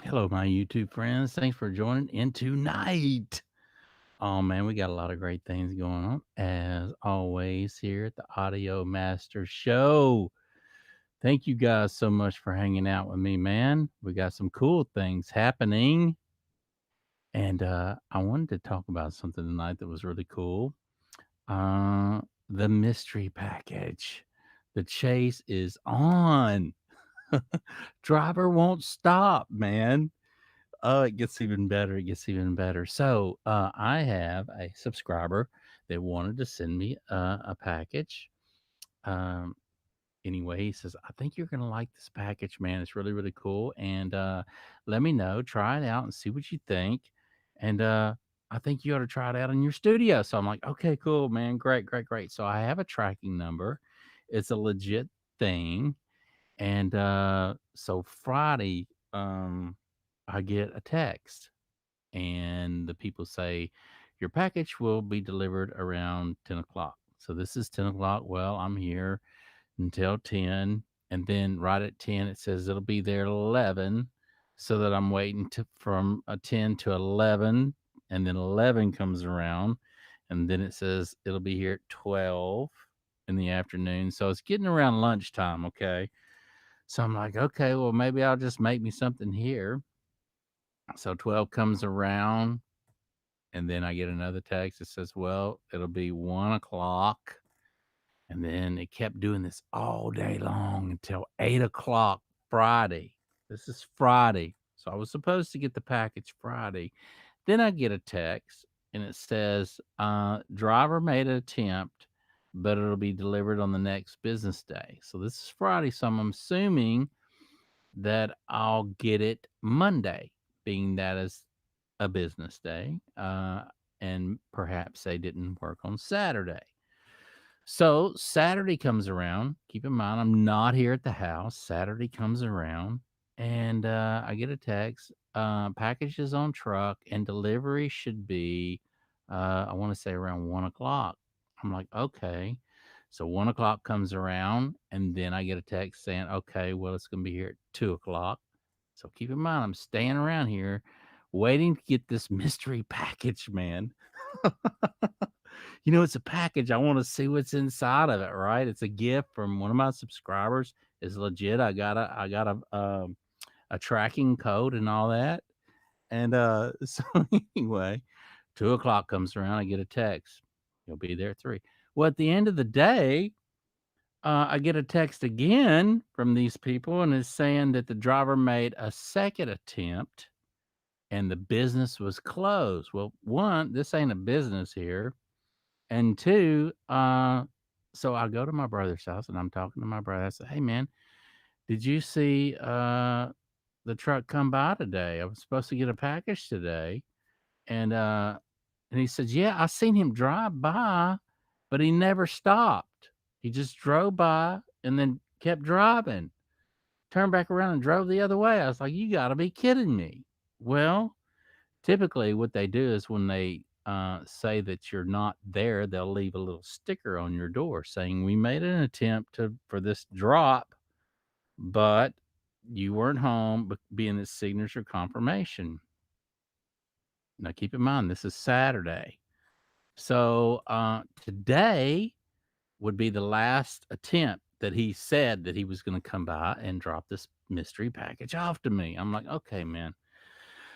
Hello, my YouTube friends. Thanks for joining in tonight. Oh man, we got a lot of great things going on as always here at the Audio Master Show. Thank you guys so much for hanging out with me, man. We got some cool things happening, and I wanted to talk about something tonight that was really cool. Uh, the mystery package. The chase is on. Driver won't stop, man. Oh, it gets even better. It gets even better. So, I have a subscriber that wanted to send me a package. Um, anyway, he says, I think you're going to like this package, man. It's really, really cool. And let me know, try it out and see what you think. And I think you ought to try it out in your studio. So I'm like, okay, cool, man. Great, great, great. So I have a tracking number, it's a legit thing. And so Friday, I get a text and the people say your package will be delivered around 10 o'clock. So this is 10 o'clock. Well, I'm here until 10. And then right at 10, it says it'll be there at 11. So that I'm waiting from 10 to 11. And then 11 comes around. And then it says it'll be here at 12 in the afternoon. So it's getting around lunchtime. Okay. So I'm like, okay, well, maybe I'll just make me something here. So 12 comes around. And then I get another text that says, well, it'll be 1 o'clock. And then it kept doing this all day long until 8 o'clock Friday. This is Friday. So I was supposed to get the package Friday. Then I get a text and it says, driver made an attempt, but it'll be delivered on the next business day. So this is Friday. So I'm assuming that I'll get it Monday, being that is a business day, and perhaps they didn't work on Saturday. So Saturday comes around. Keep in mind, I'm not here at the house. Saturday comes around, and I get a text. Package is on truck, and delivery should be, I want to say around 1 o'clock. I'm like, okay. So 1 o'clock comes around, and then I get a text saying, okay, well, it's going to be here at 2 o'clock. So keep in mind, I'm staying around here waiting to get this mystery package, man. It's a package. I want to see what's inside of it, right? It's a gift from one of my subscribers. It's legit. I got a tracking code and all that. And so anyway, 2 o'clock comes around, I get a text. You'll be there at 3. Well, at the end of the day, I get a text again from these people, and it's saying that the driver made a second attempt and the business was closed. Well, one, this ain't a business here. And two, so I go to my brother's house and I'm talking to my brother. I said, hey man, did you see the truck come by today? I was supposed to get a package today. And and he says, yeah, I seen him drive by, but he never stopped. He just drove by and then kept driving, turned back around and drove the other way. I was like, you gotta be kidding me. Well, typically, what they do is when they say that you're not there, they'll leave a little sticker on your door saying, "We made an attempt for this drop, but you weren't home," but being this signature confirmation. Now, keep in mind, this is Saturday. So today would be the last attempt that he said that he was going to come by and drop this mystery package off to me. I'm like, okay, man.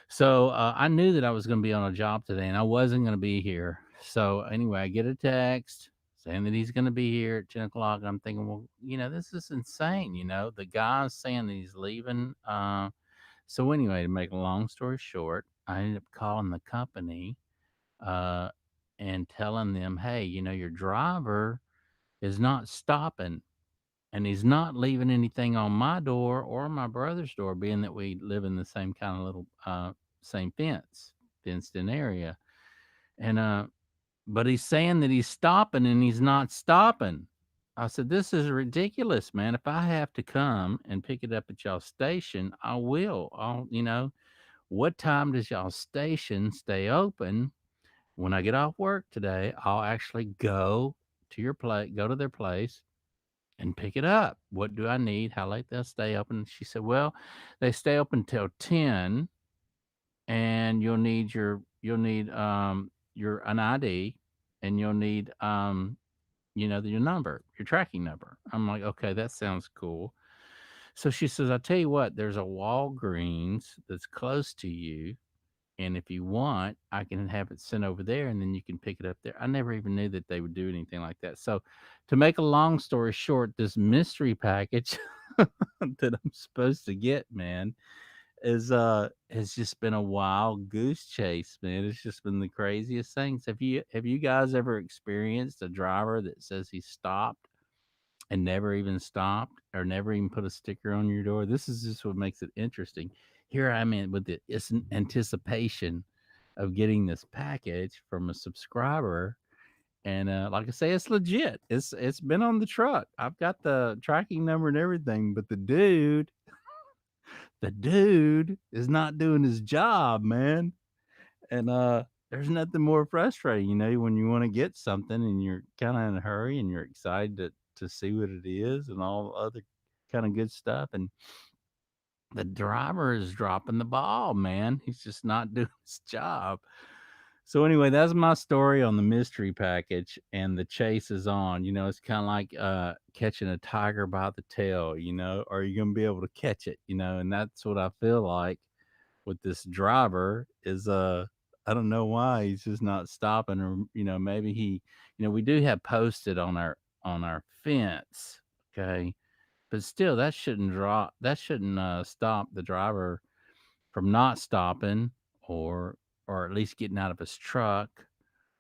So, I knew that I was gonna be on a job today, and I wasn't gonna be here. So, anyway, I get a text saying that he's gonna be here at 10 o'clock. I'm thinking, "Well, this is insane," the guy's saying that he's leaving, so anyway, to make a long story short, I ended up calling the company, uh, and telling them, "Hey, your driver is not stopping, and he's not leaving anything on my door or my brother's door, being that we live in the same kind of little same fenced in area. And but he's saying that he's stopping and he's not stopping." I said, "This is ridiculous, man. If I have to come and pick it up at y'all station, I will. What time does y'all station stay open? When I get off work today, I'll actually go to your place, go to their place and pick it up. What do I need? How late they'll stay open? She said, well, they stay open till 10, and you'll need your an ID, and you'll need your number, your tracking number. I'm like, okay, that sounds cool. So she says, I'll tell you what, there's a Walgreens that's close to you. And if you want, I can have it sent over there and then you can pick it up there. I never even knew that they would do anything like that. So, to make a long story short, this mystery package that I'm supposed to get, man, is has just been a wild goose chase, man. It's just been the craziest things. Have you guys ever experienced a driver that says he stopped and never even stopped or never even put a sticker on your door? This is just what makes it interesting. Here I'm in with the it's an anticipation of getting this package from a subscriber. And like I say, it's legit. It's been on the truck. I've got the tracking number and everything, but the dude is not doing his job, man. And there's nothing more frustrating, when you want to get something and you're kind of in a hurry and you're excited to see what it is and all other kind of good stuff. And the driver is dropping the ball, man. He's just not doing his job. So anyway, that's my story on the mystery package, and the chase is on. It's kind of like catching a tiger by the tail. Are you going to be able to catch it? And that's what I feel like with this driver is I don't know why he's just not stopping, or maybe we do have posted on our fence, okay, but still that shouldn't stop the driver from not stopping, or at least getting out of his truck,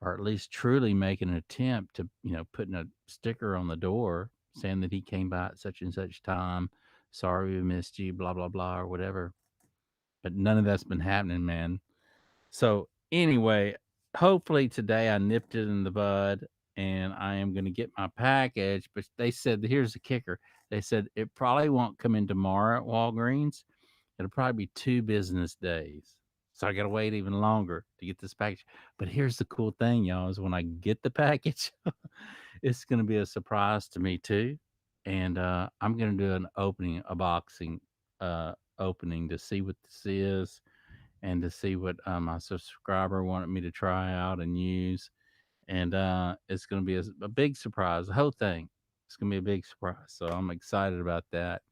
or at least truly making an attempt to putting a sticker on the door saying that he came by at such and such time, sorry we missed you, blah blah blah, or whatever. But none of that's been happening, man. So anyway, hopefully today I nipped it in the bud and I am going to get my package. But they said, here's the kicker. They said it probably won't come in tomorrow at Walgreens. It'll probably be 2 business days. So I got to wait even longer to get this package. But here's the cool thing, y'all, is when I get the package, it's going to be a surprise to me too. And I'm going to do a boxing opening to see what this is and to see what my subscriber wanted me to try out and use. And it's going to be a big surprise. The whole thing, it's going to be a big surprise. So I'm excited about that.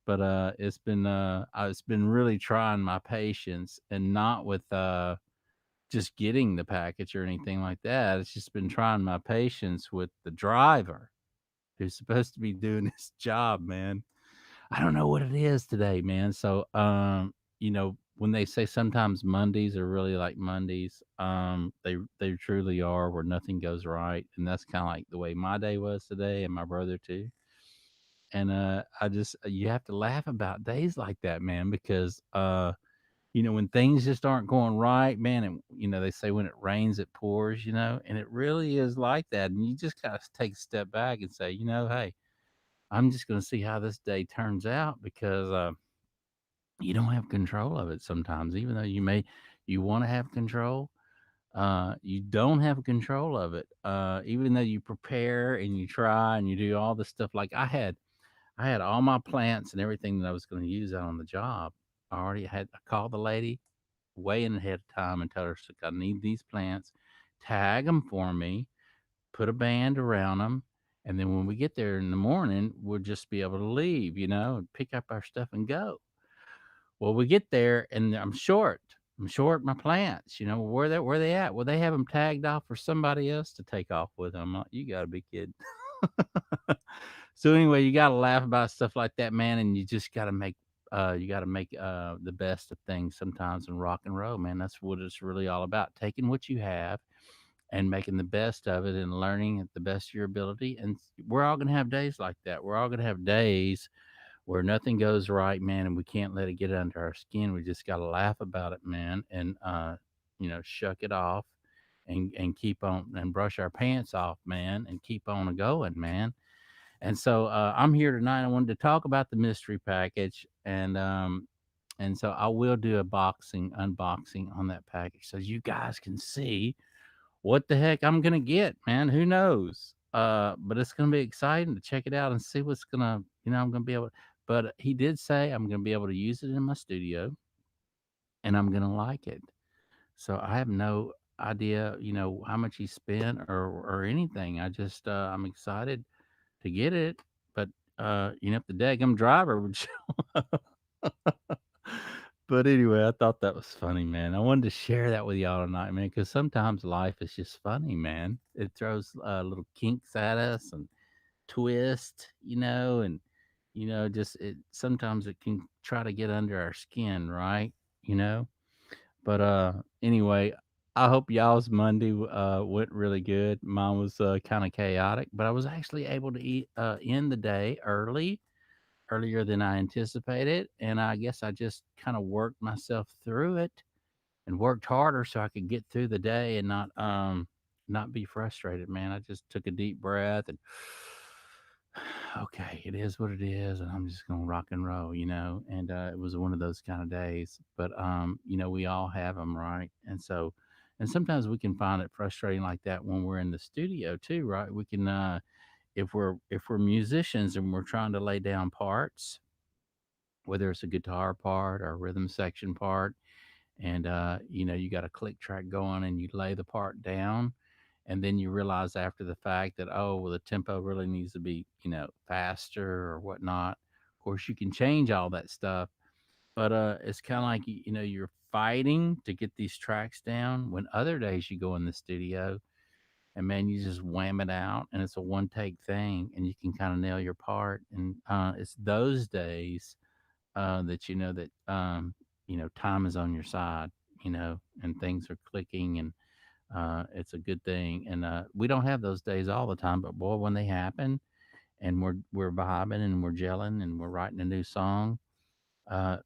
But it's been really trying my patience, and not with just getting the package or anything like that. It's just been trying my patience with the driver who's supposed to be doing his job, man. I don't know what it is today, man. So, when they say sometimes Mondays are really like Mondays, they truly are, where nothing goes right, and that's kind of like the way my day was today, and my brother too. And I just you have to laugh about days like that, man, because when things just aren't going right, man, and they say when it rains, it pours, and it really is like that, and you just gotta take a step back and say, hey, I'm just going to see how this day turns out, because you don't have control of it sometimes, even though you want to have control. You don't have control of it. Even though you prepare and you try and you do all the stuff. Like I had all my plants and everything that I was going to use out on the job. I called the lady way in ahead of time and tell her, I need these plants, tag them for me, put a band around them, and then when we get there in the morning, we'll just be able to leave, and pick up our stuff and go. Well, we get there and I'm short. I'm short my plants. Where they at? Well, they have them tagged off for somebody else to take off with them. I'm like, you got to be kidding. So anyway, you got to laugh about stuff like that, man, and you got to make the best of things sometimes in rock and roll, man. That's what it's really all about. Taking what you have and making the best of it and learning at the best of your ability. And we're all going to have days like that. We're all going to have days where nothing goes right, man, and we can't let it get under our skin. We just got to laugh about it, man, and shuck it off, and keep on and brush our pants off, man, and keep on going, man. And so I'm here tonight. I wanted to talk about the mystery package, and so I will do a unboxing on that package so you guys can see what the heck I'm gonna get, man. Who knows? But it's gonna be exciting to check it out and see what's gonna, I'm gonna be able. But he did say I'm gonna be able to use it in my studio, and I'm gonna like it. So I have no idea, how much he spent or anything. I'm excited to get it, but if the daggum driver would show up. But anyway, I thought that was funny, man. I wanted to share that with y'all tonight, man, because sometimes life is just funny, man. It throws little kinks at us and twist, and just it sometimes it can try to get under our skin, right? You know. But anyway, I hope y'all's Monday went really good. Mine was kind of chaotic, but I was actually able to end the day earlier than I anticipated, and I guess I just kind of worked myself through it and worked harder so I could get through the day and not be frustrated, man. I just took a deep breath and okay, it is what it is, and I'm just gonna rock and roll, And it was one of those kind of days, but we all have them, right? And sometimes we can find it frustrating like that when we're in the studio too, right? We can, if we're musicians and we're trying to lay down parts, whether it's a guitar part or a rhythm section part, and you got a click track going and you lay the part down, and then you realize after the fact that, oh well, the tempo really needs to be faster or whatnot. Of course you can change all that stuff, but it's kind of like you're fighting to get these tracks down, when other days you go in the studio and man, you just wham it out and it's a one take thing and you can kind of nail your part. And it's those days that time is on your side, and things are clicking, and it's a good thing. And we don't have those days all the time, but boy, when they happen and we're vibing and we're gelling and we're writing a new song,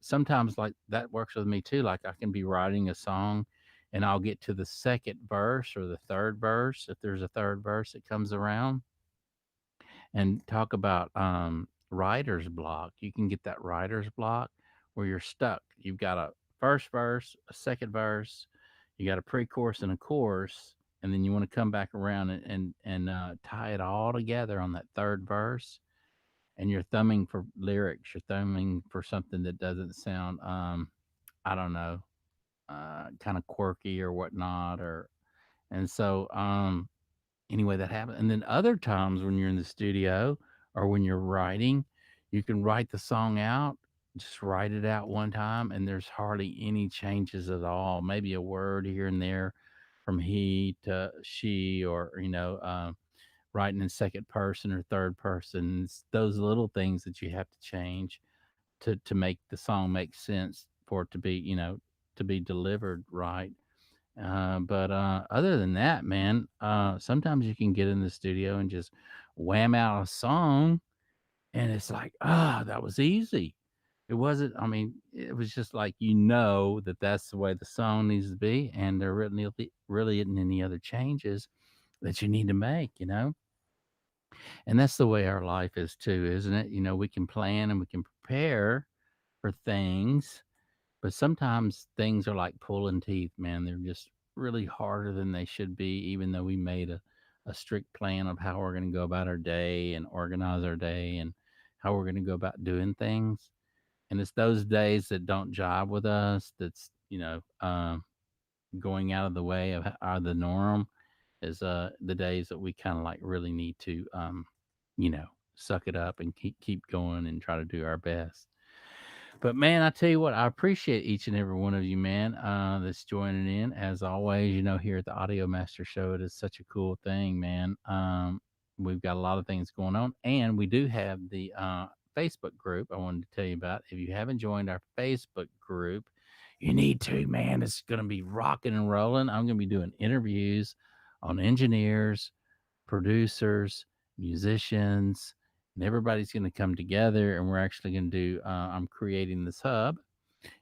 sometimes like that works with me too. Like I can be writing a song and I'll get to the second verse or the third verse, if there's a third verse that comes around, and talk about writer's block. You can get that writer's block where you're stuck. You've got a first verse, a second verse, you got a pre-chorus and a chorus, and then you want to come back around and tie it all together on that third verse. And you're thumbing for lyrics. You're thumbing for something that doesn't sound, I don't know, kind of quirky or whatnot. And so, anyway, that happens. And then other times when you're in the studio or when you're writing, you can write the song out, just write it out one time, and there's hardly any changes at all. Maybe a word here and there from he to she, or, writing in second person or third person. It's those little things that you have to change to make the song make sense for it to be, to be delivered right. But other than that, man, sometimes you can get in the studio and just wham out a song, and it's like, that was easy. It wasn't. I mean, it was just like that that's the way the song needs to be, and there really isn't any other changes that you need to make. And that's the way our life is too, isn't it? We can plan and we can prepare for things, but sometimes things are like pulling teeth, man. They're just really harder than they should be, even though we made a strict plan of how we're going to go about our day and organize our day and how we're going to go about doing things. And it's those days that don't jive with us that's, going out of the way of out of the norm, is the days that we kind of like really need to, you know, suck it up and keep going and try to do our best. But man, I tell you what, I appreciate each and every one of you, man, that's joining in. As always, here at the Audio Master Show, it is such a cool thing, man. We've got a lot of things going on, and we do have the Facebook group I wanted to tell you about. If you haven't joined our Facebook group, you need to, man. It's going to be rocking and rolling. I'm going to be doing interviews on engineers, producers, musicians, and everybody's going to come together, and we're actually going to do, I'm creating this hub.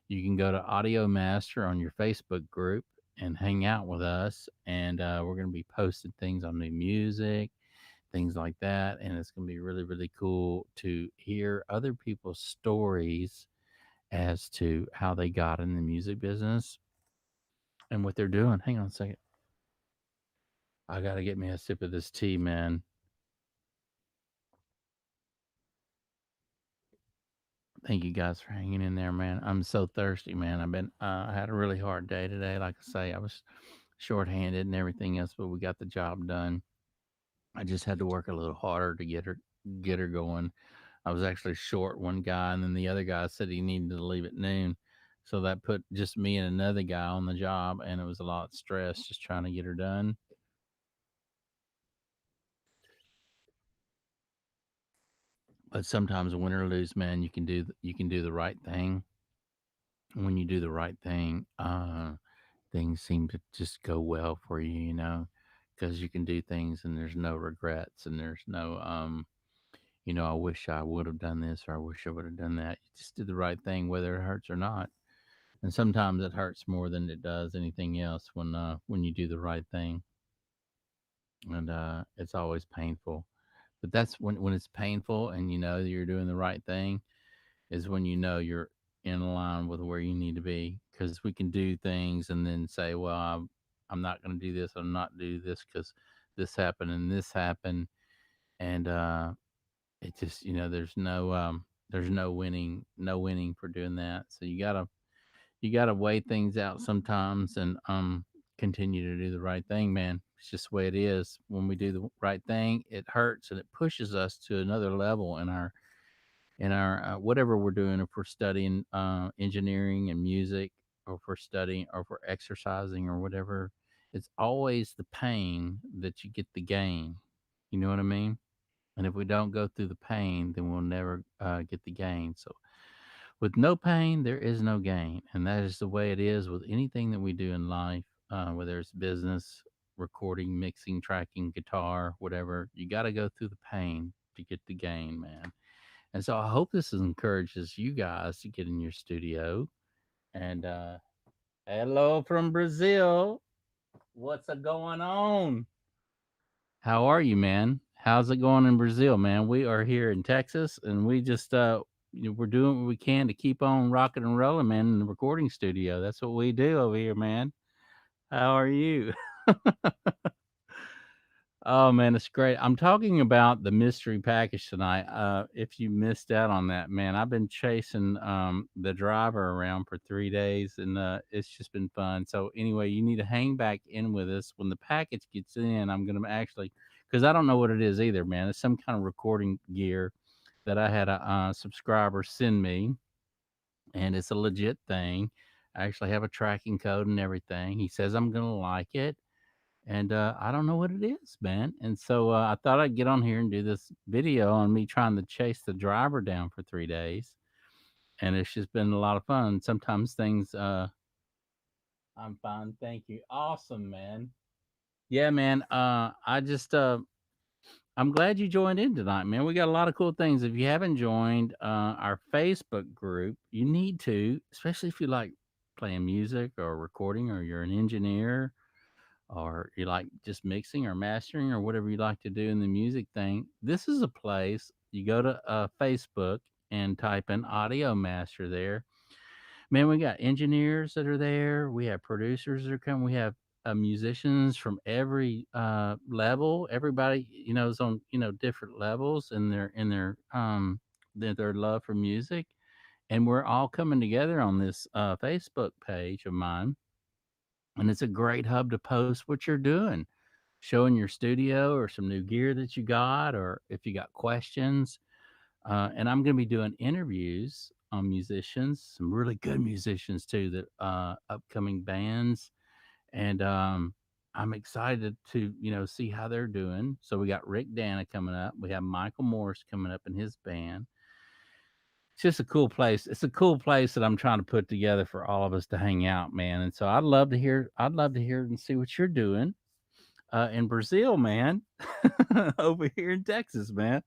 You can go to Audio Master on your Facebook group and hang out with us, and we're going to be posting things on new music, things like that. And it's going to be really, really cool to hear other people's stories as to how they got in the music business and what they're doing. Hang on a second. I got to get me a sip of this tea, man. Thank you guys for hanging in there, man. I'm so thirsty, man. I had a really hard day today. Like I say, I was shorthanded and everything else, but we got the job done. I just had to work a little harder to get her going. I was actually short one guy, and then the other guy said he needed to leave at noon. So that put just me and another guy on the job, and it was a lot of stress just trying to get her done. But sometimes win or lose, man, you can do the right thing. When you do the right thing, things seem to just go well for you, because you can do things and there's no regrets and there's no I wish I would have done this or I wish I would have done that. You just did the right thing, whether it hurts or not. And sometimes it hurts more than it does anything else when you do the right thing, and it's always painful. But that's when it's painful and you know that you're doing the right thing is when you know you're in line with where you need to be. Because we can do things and then say, well, I'm not going to do this. I'm not do this because this happened and this happened, and it just there's no winning for doing that. So you gotta weigh things out sometimes and continue to do the right thing, man. It's just the way it is. When we do the right thing, it hurts and it pushes us to another level in our whatever we're doing. If we're studying engineering and music, or if we're studying, or if we're exercising, or whatever, it's always the pain that you get the gain. You know what I mean? And if we don't go through the pain, then we'll never get the gain. So with no pain, there is no gain. And that is the way it is with anything that we do in life, whether it's business, recording, mixing, tracking, guitar, whatever. You got to go through the pain to get the gain, man. And so I hope this encourages you guys to get in your studio. And hello from Brazil. What's a going on? How are you, man? How's it going in Brazil, man? We are here in Texas, and we just we're doing what we can to keep on rocking and rolling, man, in the recording studio. That's what we do over here, man. How are you? Oh man, it's great. I'm talking about the mystery package tonight. If you missed out on that, man, I've been chasing the driver around for 3 days, and it's just been fun. So anyway, you need to hang back in with us when the package gets in. I'm gonna actually, because I don't know what it is either, man. It's some kind of recording gear that I had a subscriber send me, and it's a legit thing. I actually have a tracking code and everything. He says I'm gonna like it, and I don't know what it is, man. And so I thought I'd get on here and do this video on me trying to chase the driver down for 3 days, and it's just been a lot of fun. Sometimes things. I'm fine, thank you. Awesome, man. Yeah, man. I just. I'm glad you joined in tonight, man. We got a lot of cool things. If you haven't joined our Facebook group, you need to, especially if you like playing music or recording, or you're an engineer, or you like just mixing or mastering or whatever you like to do in the music thing. This is a place you go to Facebook and type in audio master there. Man, we got engineers that are there. We have producers that are coming. We have musicians from every level. Everybody, is on different levels in their love for music, and we're all coming together on this Facebook page of mine, and it's a great hub to post what you're doing, showing your studio or some new gear that you got, or if you got questions. And I'm going to be doing interviews on musicians, some really good musicians too, that upcoming bands, and I'm excited to see how they're doing. So we got Rick Dana coming up. We have Michael Morris coming up in his band. It's just a cool place. It's a cool place that I'm trying to put together for all of us to hang out, man. And so I'd love to hear. I'd love to hear and see what you're doing in Brazil, man. Over here in Texas, man.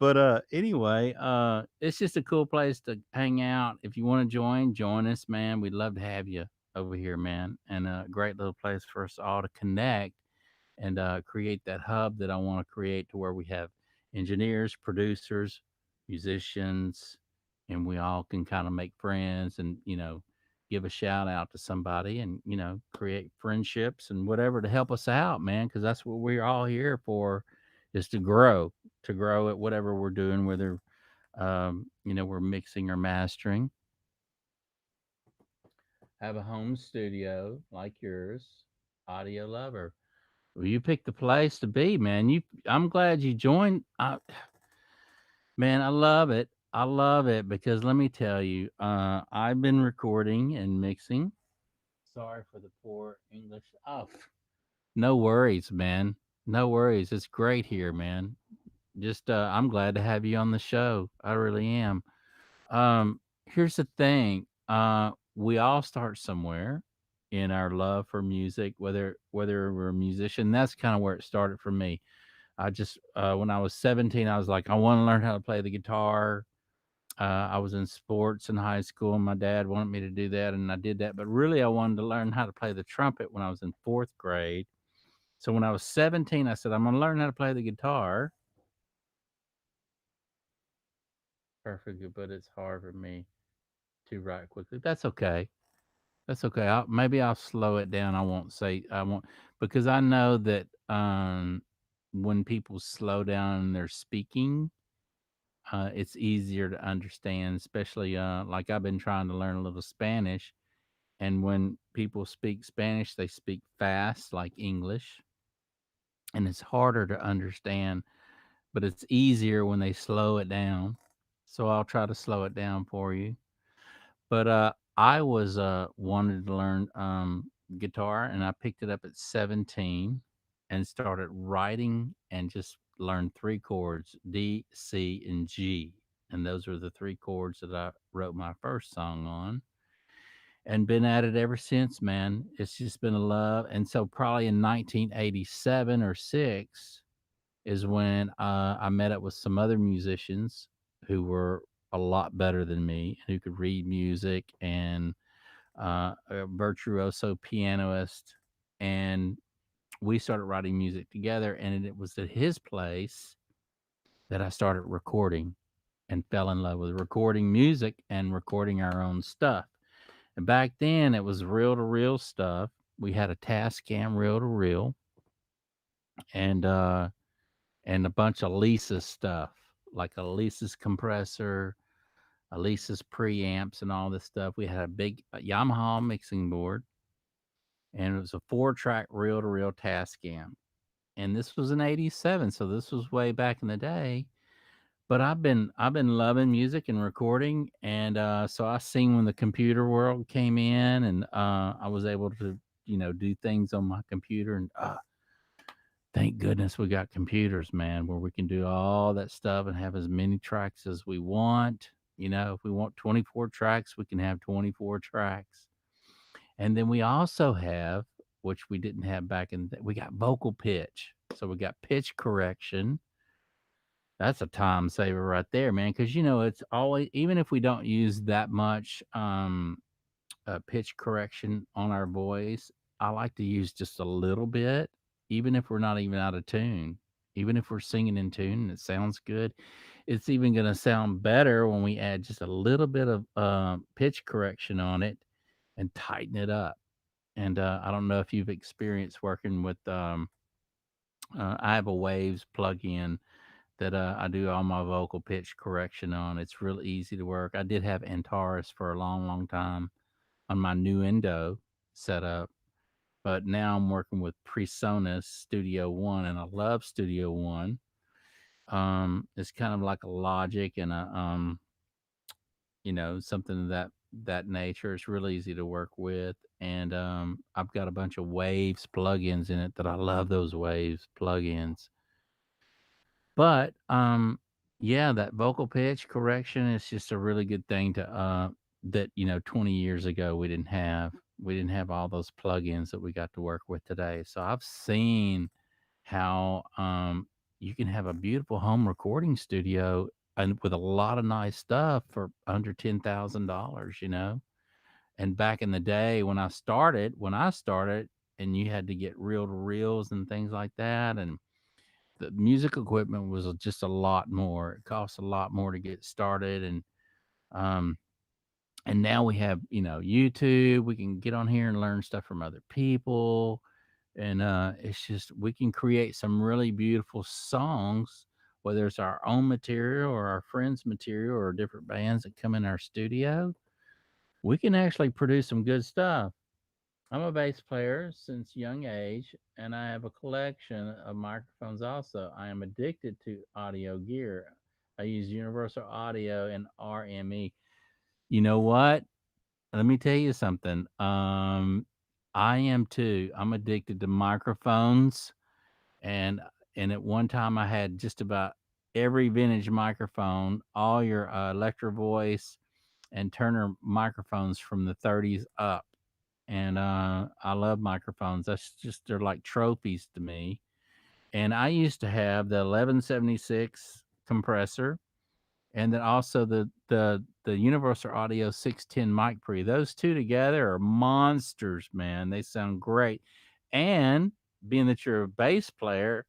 But anyway, it's just a cool place to hang out. If you want to join us, man. We'd love to have you over here, man. And a great little place for us all to connect and create that hub that I want to create, to where we have engineers, producers, musicians, and we all can kind of make friends and, give a shout out to somebody, and, create friendships and whatever to help us out, man. Cause that's what we're all here for, is to grow at whatever we're doing, whether we're mixing or mastering. Have a home studio like yours, audio lover. Well, you picked the place to be, man. I'm glad you joined. Man, I love it. I love it because let me tell you, I've been recording and mixing. Sorry for the poor English. Oh, no worries, man. No worries. It's great here, man. Just I'm glad to have you on the show. I really am. Here's the thing. We all start somewhere in our love for music, whether we're a musician. That's kind of where it started for me. I just when I was 17, I was like, I want to learn how to play the guitar. I was in sports in high school, and my dad wanted me to do that, and I did that. But really, I wanted to learn how to play the trumpet when I was in fourth grade. So when I was 17, I said, I'm going to learn how to play the guitar. Perfect, but it's hard for me to write quickly. That's okay. That's okay. Maybe I'll slow it down. I won't, because I know that when people slow down in their speaking, it's easier to understand, especially like I've been trying to learn a little Spanish. And when people speak Spanish, they speak fast like English, and it's harder to understand, but it's easier when they slow it down. So I'll try to slow it down for you. But I was wanted to learn guitar, and I picked it up at 17 and started writing and just learned three chords: D, C, and G. And those were the three chords that I wrote my first song on, and been at it ever since, man. It's just been a love. And so probably in 1987 or 6 is when I met up with some other musicians who were a lot better than me, who could read music, and a virtuoso pianist. And we started writing music together. And it was at his place that I started recording and fell in love with recording music and recording our own stuff. And back then, it was reel to reel stuff. We had a Tascam reel to reel, and a bunch of Lisa's stuff, like a Lisa's compressor, a Lisa's preamps, and all this stuff. We had a big Yamaha mixing board, and it was a 4-track reel to reel Tascam. And this was in '87, so this was way back in the day. But I've been loving music and recording, and so I seen when the computer world came in, and I was able to do things on my computer, and thank goodness we got computers, man, where we can do all that stuff and have as many tracks as we want. If we want 24 tracks, we can have 24 tracks. And then we also have, which we didn't have back we got vocal pitch. So we got pitch correction. That's a time saver right there, man. Cause it's always, even if we don't use that much pitch correction on our voice, I like to use just a little bit, even if we're not even out of tune. Even if we're singing in tune and it sounds good, it's even going to sound better when we add just a little bit of pitch correction on it and tighten it up. And I don't know if you've experienced working with, I have a Waves plugin that I do all my vocal pitch correction on. It's real easy to work. I did have Antares for a long, long time on my new Endo setup, but now I'm working with PreSonus Studio One, and I love Studio One. It's kind of like a Logic and a something of that nature. It's really easy to work with, and I've got a bunch of Waves plugins in it that I love. Those Waves plugins. But yeah, that vocal pitch correction is just a really good thing to that 20 years ago we didn't have all those plugins that we got to work with today. So I've seen how you can have a beautiful home recording studio and with a lot of nice stuff for under $10,000, And back in the day when I started, and you had to get reel to reels and things like that, and the music equipment was just a lot more. It costs a lot more to get started, um, and now we have YouTube. We can get on here and learn stuff from other people, and it's just we can create some really beautiful songs whether it's our own material or our friends' material or different bands that come in our studio, we can actually produce some good stuff. I'm a bass player since young age, and I have a collection of microphones also. I am addicted to audio gear. I use Universal Audio and RME. You know what? Let me tell you something. I am too. I'm addicted to microphones, and and at one time I had just about every vintage microphone, all your Electro-Voice and Turner microphones from the 30s up. And I love microphones. That's just they're like trophies to me. And I used to have the 1176 compressor, and then also the Universal Audio 610 mic pre. Those two together are monsters, man. They sound great. And being that you're a bass player,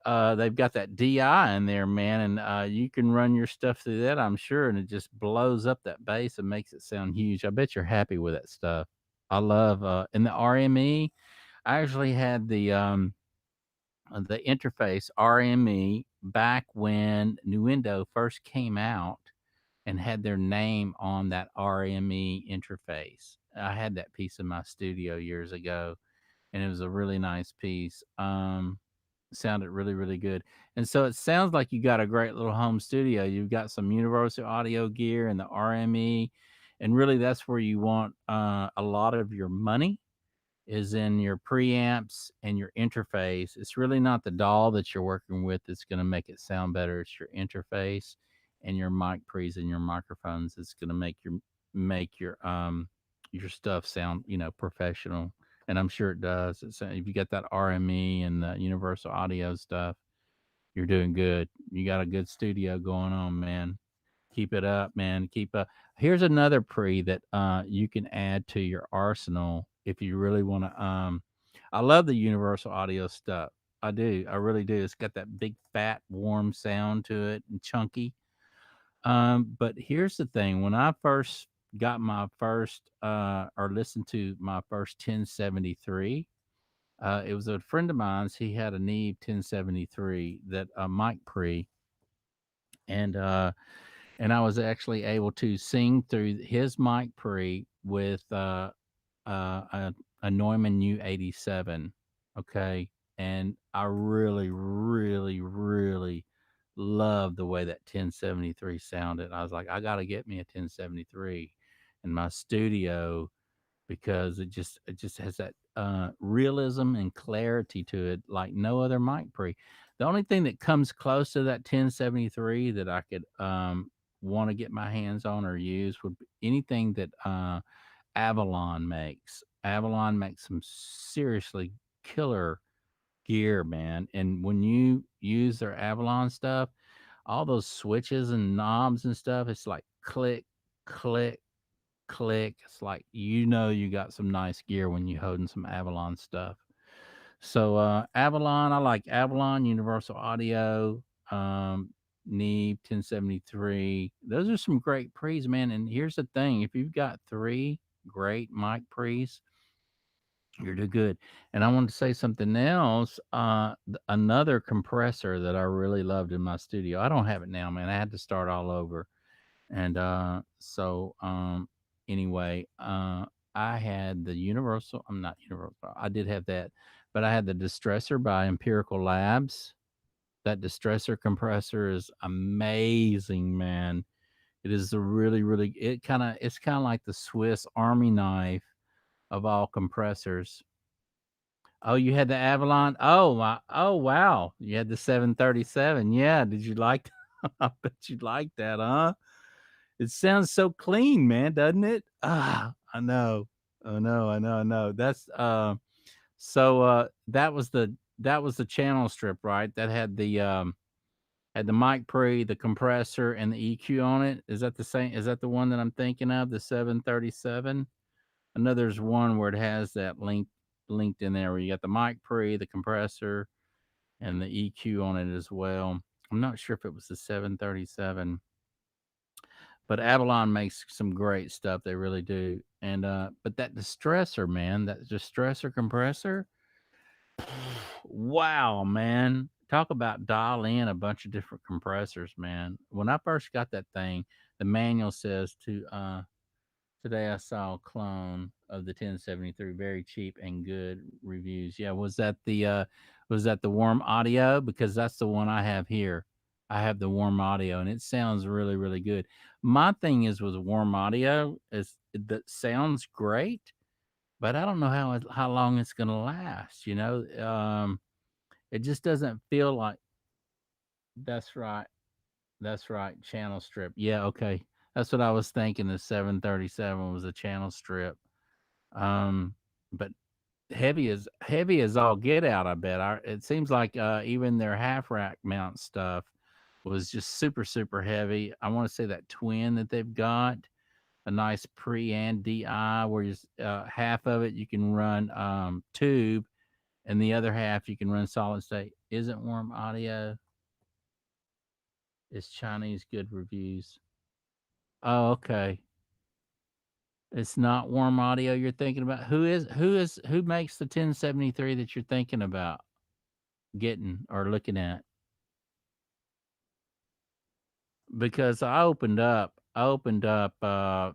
they've got that DI in there, man, and you can run your stuff through that, I'm sure, and it just blows up that bass and makes it sound huge. I bet you're happy with that stuff. I love in the RME. I actually had the interface RME back when Nuendo first came out and had their name on that RME interface. I had that piece in my studio years ago, and it was a really nice piece. Sounded really, really good. And so it sounds like you got a great little home studio. You've got some universal audio gear and the RME, and really that's where you want a lot of your money is in your preamps and your interface. It's really not the DAW that you're working with that's going to make it sound better. It's your interface and your mic pre's and your microphones. It's going to make your stuff sound professional. And I'm sure it does. If you got that RME and the universal audio stuff, you're doing good. You got a good studio going on, man. Keep it up, man. Keep up. Here's another pre that you can add to your arsenal if you really want to. I love the universal audio stuff. I do. I really do. It's got that big, fat, warm sound to it and chunky. But here's the thing: when I first got my first or listened to my first 1073, it was a friend of mine's. He had a Neve 1073 that mic pre, and I was actually able to sing through his mic pre with a Neumann U87. Okay. And I really, really, really love the way that 1073 sounded. I was like, I got to get me a 1073 in my studio because it just has that realism and clarity to it like no other mic pre. The only thing that comes close to that 1073 that I could want to get my hands on or use would be anything that Avalon makes. Avalon makes some seriously killer gear, man. And when you use their Avalon stuff, all those switches and knobs and stuff, it's like click, click, click. It's like you got some nice gear when you holding some Avalon stuff. So Avalon, I like Avalon, Universal Audio, Neve 1073. Those are some great pre's, man. And here's the thing: if you've got three great mic pre's, you're doing good. And I wanted to say something else. Another compressor that I really loved in my studio. I don't have it now, man. I had to start all over. And anyway, I had the Universal. I'm not Universal. I did have that, but I had the Distressor by Empirical Labs. That Distressor compressor is amazing, man. It is a really, really. It's kind of like the Swiss Army knife of all compressors. Oh, you had the Avalon. Oh my. Oh wow. You had the 737. Yeah. Did you like? I bet you like that, huh? It sounds so clean, man, doesn't it? Ah, I know. Oh no, I know, I know. That's that was the channel strip, right? That had the mic pre, the compressor, and the EQ on it. Is that the same? Is that the one that I'm thinking of? The 737? I know there's one where it has that linked in there where you got the mic pre, the compressor, and the EQ on it as well. I'm not sure if it was the 737. But Avalon makes some great stuff. They really do. And but that distressor, man, that distressor compressor, wow, man. talk about dial in a bunch of different compressors, man. When I first got that thing, the manual says to today I saw a clone of the 1073, very cheap and good reviews. Yeah, was that the warm audio? Because that's the one I have here. I have the warm audio and it sounds really, really good. My thing is with warm audio is that sounds great, but I don't know how long it's gonna last, you know? It just doesn't feel like that's right. That's right. Channel strip. Yeah, okay. That's what I was thinking. The 737 was a channel strip. Um, but heavy as all get out. I bet. It seems like even their half rack mount stuff was just super super heavy. I want to say that twin that they've got a nice pre and DI where you half of it you can run tube and the other half you can run solid state. Isn't warm audio? Is Chinese good reviews? Oh, okay. It's not warm audio you're thinking about. Who makes the 1073 that you're thinking about getting or looking at? Because I opened up the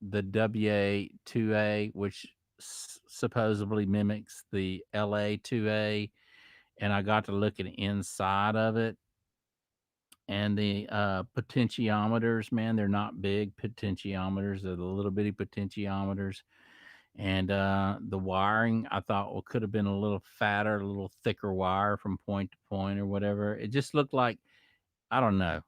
WA2A, which supposedly mimics the LA2A, and I got to look at the inside of it. And the potentiometers, man, they're not big potentiometers; they're the little bitty potentiometers. And the wiring, I thought, well, could have been a little fatter, a little thicker wire from point to point or whatever. It just looked like I don't know.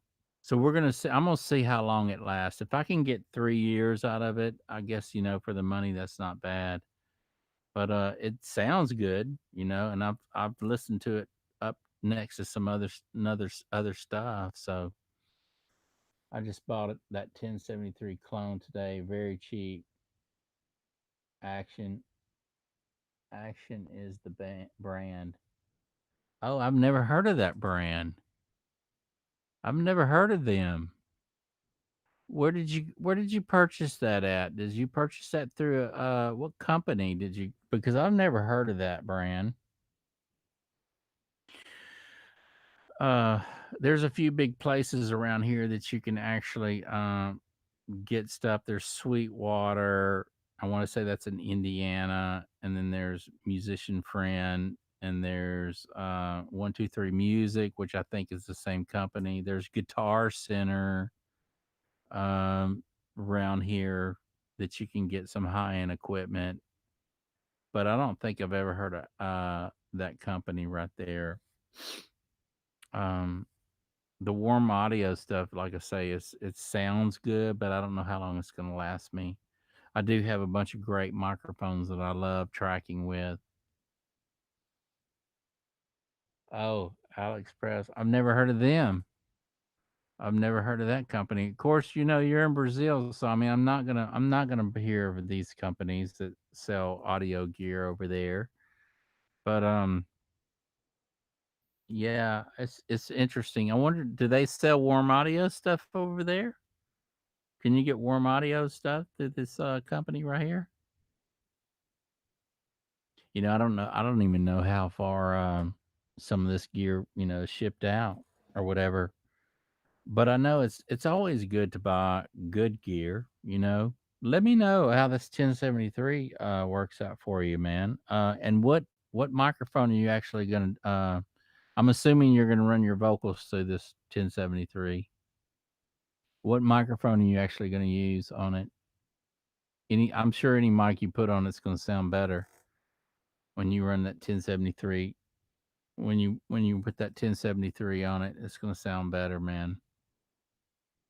So we're gonna see. I'm gonna see how long it lasts. If I can get 3 years out of it, I guess for the money, that's not bad. But it sounds good, and I've listened to it up next to some other stuff. So I just bought it that 1073 clone today, very cheap. Action Action is the brand. Oh, I've never heard of that brand. I've never heard of them. Where did you purchase that at? Did you purchase that through what company did you because I've never heard of that brand. Uh there's a few big places around here that you can actually get stuff. There's Sweetwater. I want to say that's in Indiana, and then there's Musician Friend, and there's 123 Music, which I think is the same company. There's Guitar Center um, around here that you can get some high end equipment, but I don't think I've ever heard of that company right there. Um, the warm audio stuff, like I say, it sounds good, but I don't know how long it's going to last me. I do have a bunch of great microphones that I love tracking with. Oh, AliExpress. I've never heard of them. I've never heard of that company. Of course, you're in Brazil, so I mean, I'm not gonna hear of these companies that sell audio gear over there. But yeah, it's interesting. I wonder, do they sell warm audio stuff over there? Can you get warm audio stuff through this company right here? I don't know. I don't even know how far some of this gear, is shipped out or whatever. But I know it's always good to buy good gear. Let me know how this 1073 works out for you, man. And what microphone are you actually gonna? I'm assuming you're gonna run your vocals through this 1073. What microphone are you actually gonna use on it? I'm sure any mic you put on it's gonna sound better when you run that 1073. When you put that 1073 on it, it's gonna sound better, man.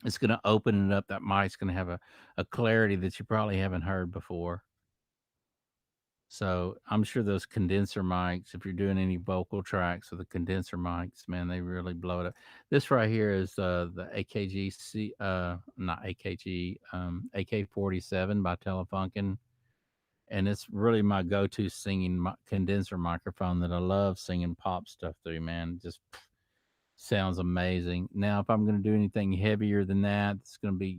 It's gonna open it up. That mic's gonna have a clarity that you probably haven't heard before. So I'm sure those condenser mics, if you're doing any vocal tracks with the condenser mics, man, they really blow it up. This right here is the AKG not AKG, AK-47 by Telefunken, and it's really my go-to singing condenser microphone that I love singing pop stuff through. Man, just sounds amazing. Now, if I'm going to do anything heavier than that, it's going to be,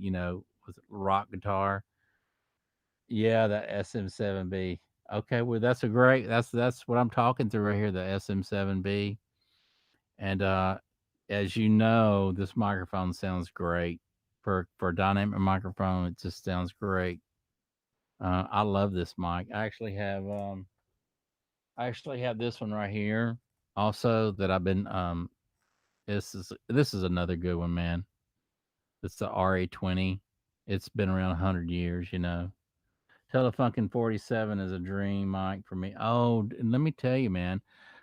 with rock guitar. Yeah, that SM7B. Okay, well, that's what I'm talking through right here. The SM7B. And as you know, this microphone sounds great for a dynamic microphone. It just sounds great. I love this mic. I actually have this one right here also that I've been this is another good one, man. It's the RA20. It's been around 100 years, you know. Telefunken 47 is a dream mic for me. Oh, and let me tell you, man.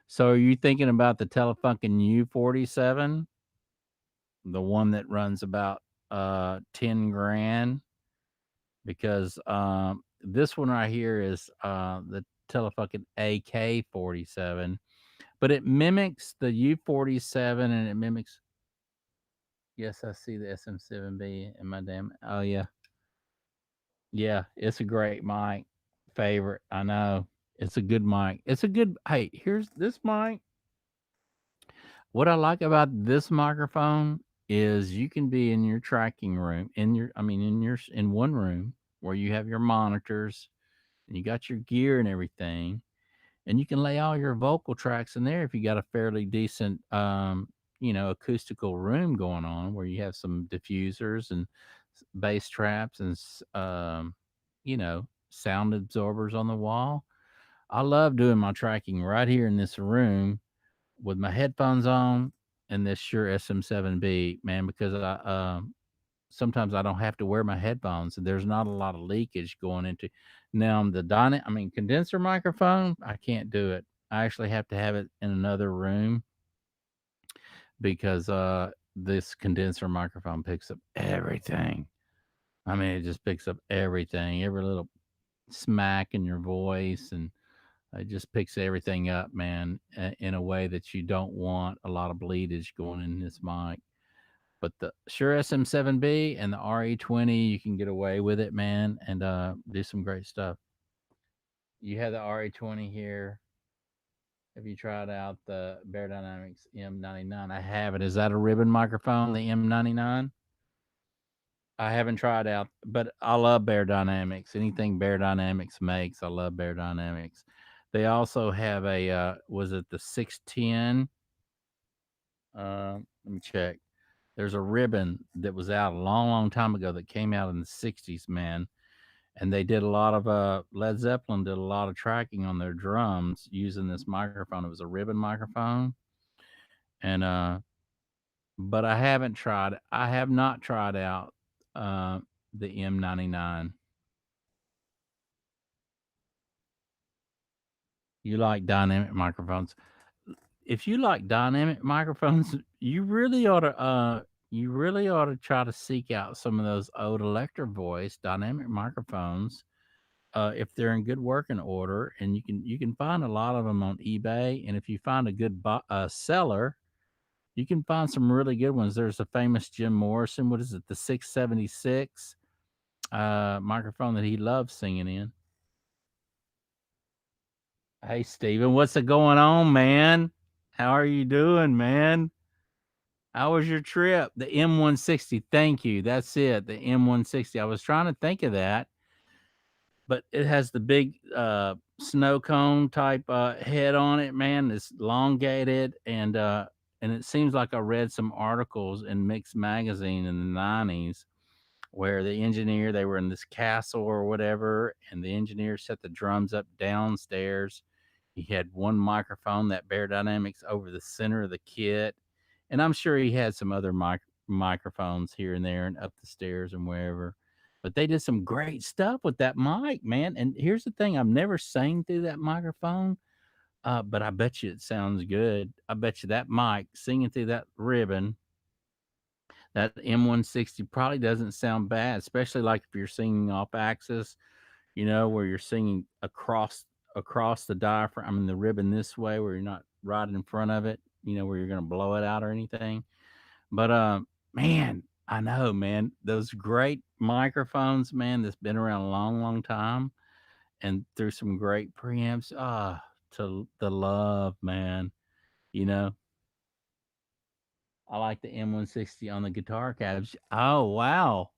So are you thinking about the Telefunken U47, the one that runs about 10 grand? Because this one right here is the Telefunken AK-47, but it mimics the U47 and it mimics. Yes, I see the SM7B in my damn. Oh yeah, yeah, it's a great mic. Favorite, I know. It's a good mic. It's a good. Hey, here's this mic. What I like about this microphone is you can be in your tracking room, in one room where you have your monitors and you got your gear and everything, and you can lay all your vocal tracks in there if you got a fairly decent, acoustical room going on where you have some diffusers and bass traps and sound absorbers on the wall. I love doing my tracking right here in this room with my headphones on and this Shure SM7B, man, because sometimes I don't have to wear my headphones and there's not a lot of leakage going into. Now the condenser microphone, I can't do it. I actually have to have it in another room because this condenser microphone picks up everything. I mean, it just picks up everything, every little smack in your voice, and it just picks everything up, man, in a way that you don't want a lot of bleedage going in this mic. But the Shure SM7B and the RE20, you can get away with it, man, and do some great stuff. You have the RE20 here. Have you tried out the Bear Dynamics M99? I haven't. Is that a ribbon microphone, the M99? I haven't tried out, but I love Bear Dynamics. Anything Bear Dynamics makes, I love Bear Dynamics. They also have a was it the 610? Let me check. There's a ribbon that was out a long, long time ago that came out in the 60s, man. And they did a lot of Led Zeppelin did a lot of tracking on their drums using this microphone. It was a ribbon microphone. And but I have not tried out the M99. You like dynamic microphones. If you like dynamic microphones, you really ought to try to seek out some of those old Electro-Voice dynamic microphones if they're in good working order, and you can find a lot of them on eBay. And if you find a good seller, you can find some really good ones. There's a famous Jim Morrison. What is it? The 676 microphone that he loves singing in. Hey, Steven, what's going on, man? How are you doing, man? How was your trip? The M160. Thank you. That's it. The M160. I was trying to think of that, but it has the big snow cone type head on it, man. It's elongated, and it seems like I read some articles in Mix magazine in the 90s where they were in this castle or whatever, and the engineer set the drums up downstairs. He had one microphone, that Bear Dynamics, over the center of the kit, and I'm sure he had some other microphones here and there and up the stairs and wherever. But they did some great stuff with that mic, man. And here's the thing: I've never sang through that microphone, but I bet you it sounds good. I bet you that mic singing through that ribbon, that M160, probably doesn't sound bad, especially like if you're singing off axis, where you're singing across the diaphragm, I mean the ribbon this way, where you're not right in front of it, where you're gonna blow it out or anything. But man, I know, man, those great microphones, man, that's been around a long, long time, and through some great preamps. To the love, man. You know, I like the M160 on the guitar cabs. Oh wow.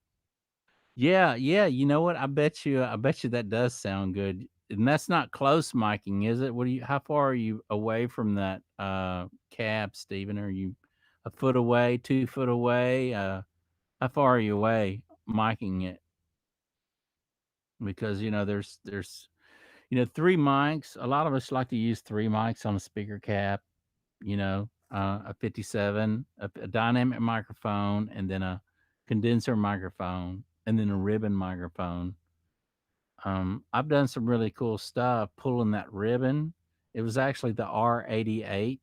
Yeah, yeah. You know what? I bet you that does sound good. and that's not close miking, is it? What do you? How far are you away from that cab, Stephen? Are you a foot away, 2 foot away? How far are you away miking it? Because there's three mics. A lot of us like to use three mics on a speaker cap. A 57, a dynamic microphone, and then a condenser microphone, and then a ribbon microphone. I've done some really cool stuff pulling that ribbon. It was actually the R88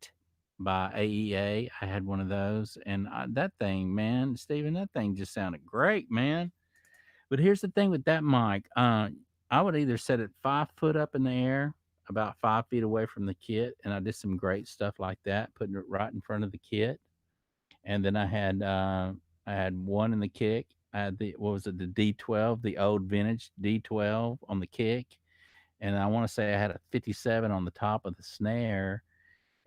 by AEA. I had one of those, and that thing, man, Steven, that thing just sounded great, man. But here's the thing with that mic. I would either set it 5 foot up in the air, about 5 feet away from the kit, and I did some great stuff like that, putting it right in front of the kit. And then I had one in the kick. I had the what was it, the D12, the old vintage D12 on the kick, and I want to say I had a 57 on the top of the snare.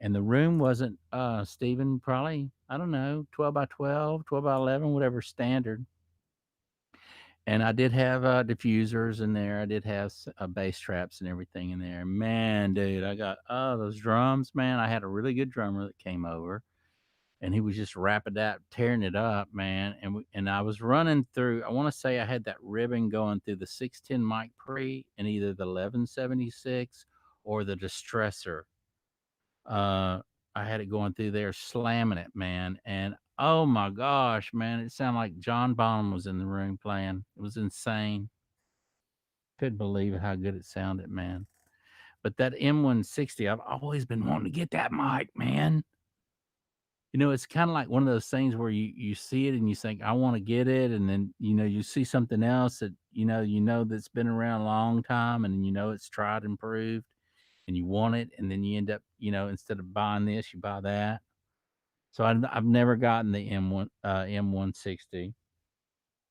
And the room wasn't Stephen, probably, I don't know, 12 by 12, 12 by 11, whatever standard. And I did have diffusers in there. I did have bass traps and everything in there. Man, dude, I got those drums, man. I had a really good drummer that came over, and he was just rapping that, tearing it up, man. And I was running through. I want to say I had that ribbon going through the 610 mic pre and either the 1176 or the distressor. Uh, I had it going through there, slamming it, man. And oh my gosh, man, it sounded like John Bonham was in the room playing. It was insane. Couldn't believe how good it sounded, man. But that M160, I've always been wanting to get that mic, man. It's kind of like one of those things where you see it and you think, I want to get it. And then, you see something else that, that's been around a long time and it's tried and proved and you want it. And then you end up, instead of buying this, you buy that. So I've never gotten the M160,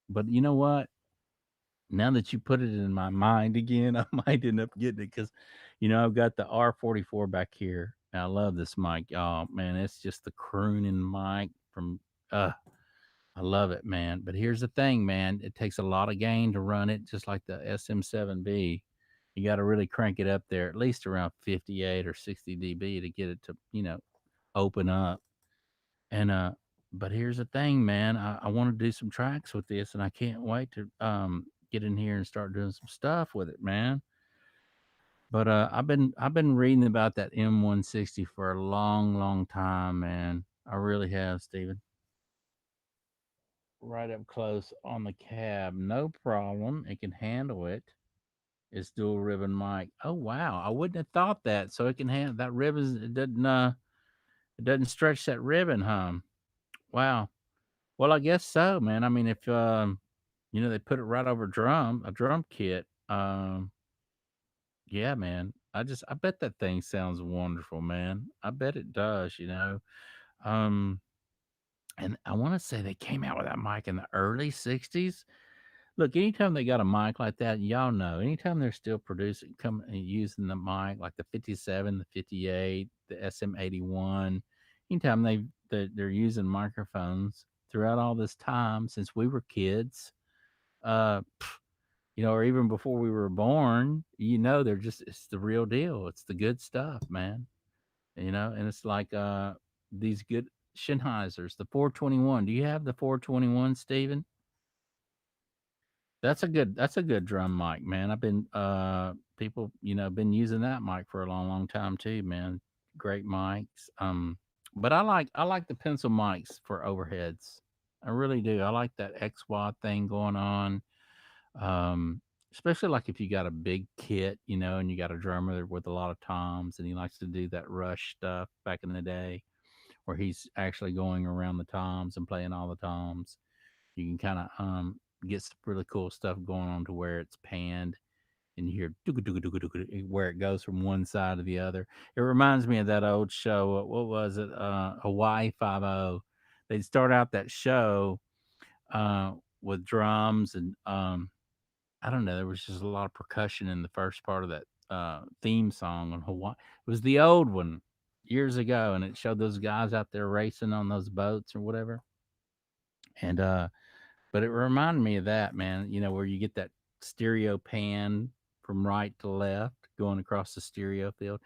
but you know what? Now that you put it in my mind again, I might end up getting it because, I've got the R44 back here. And I love this mic. Oh man, it's just the crooning mic from. I love it, man. But here's the thing, man. It takes a lot of gain to run it, just like the SM7B. You got to really crank it up there, at least around 58 or 60 dB to get it to, open up. And but here's the thing, man. I want to do some tracks with this, and I can't wait to get in here and start doing some stuff with it, man. But I've been reading about that M160 for a long, long time, man. I really have, Steven. Right up close on the cab, no problem. It can handle it. It's dual ribbon mic. Oh wow, I wouldn't have thought that. So it can handle that ribbon. It doesn't stretch that ribbon, huh? Wow. Well, I guess so, man. I mean, if they put it right over a drum kit. Yeah, man. I bet that thing sounds wonderful, man. I bet it does. Um, and I want to say they came out with that mic in the early '60s. Look, anytime they got a mic like that, y'all know, anytime they're still producing, coming and using the mic like the 57, the 58, the SM81, anytime they're using microphones throughout all this time since we were kids, uh, or even before we were born, it's the real deal. It's the good stuff, man. And it's like these good Sennheisers, the 421. Do you have the 421, Steven? That's a good drum mic, man. I've been people, been using that mic for a long, long time too, man. Great mics. But I like the pencil mics for overheads. I really do. I like that XY thing going on. Um, Especially like if you got a big kit, and you got a drummer with a lot of toms and he likes to do that rush stuff back in the day where he's actually going around the toms and playing all the toms. You can kind of get some really cool stuff going on to where it's panned and you hear where it goes from one side to the other. It reminds me of that old show. What was it? Hawaii 5 They'd start out that show with drums and I don't know. There was just a lot of percussion in the first part of that theme song on Hawaii. It was the old one years ago, and it showed those guys out there racing on those boats or whatever. And but it reminded me of that, man. Where you get that stereo pan. from right to left, going across the stereo field.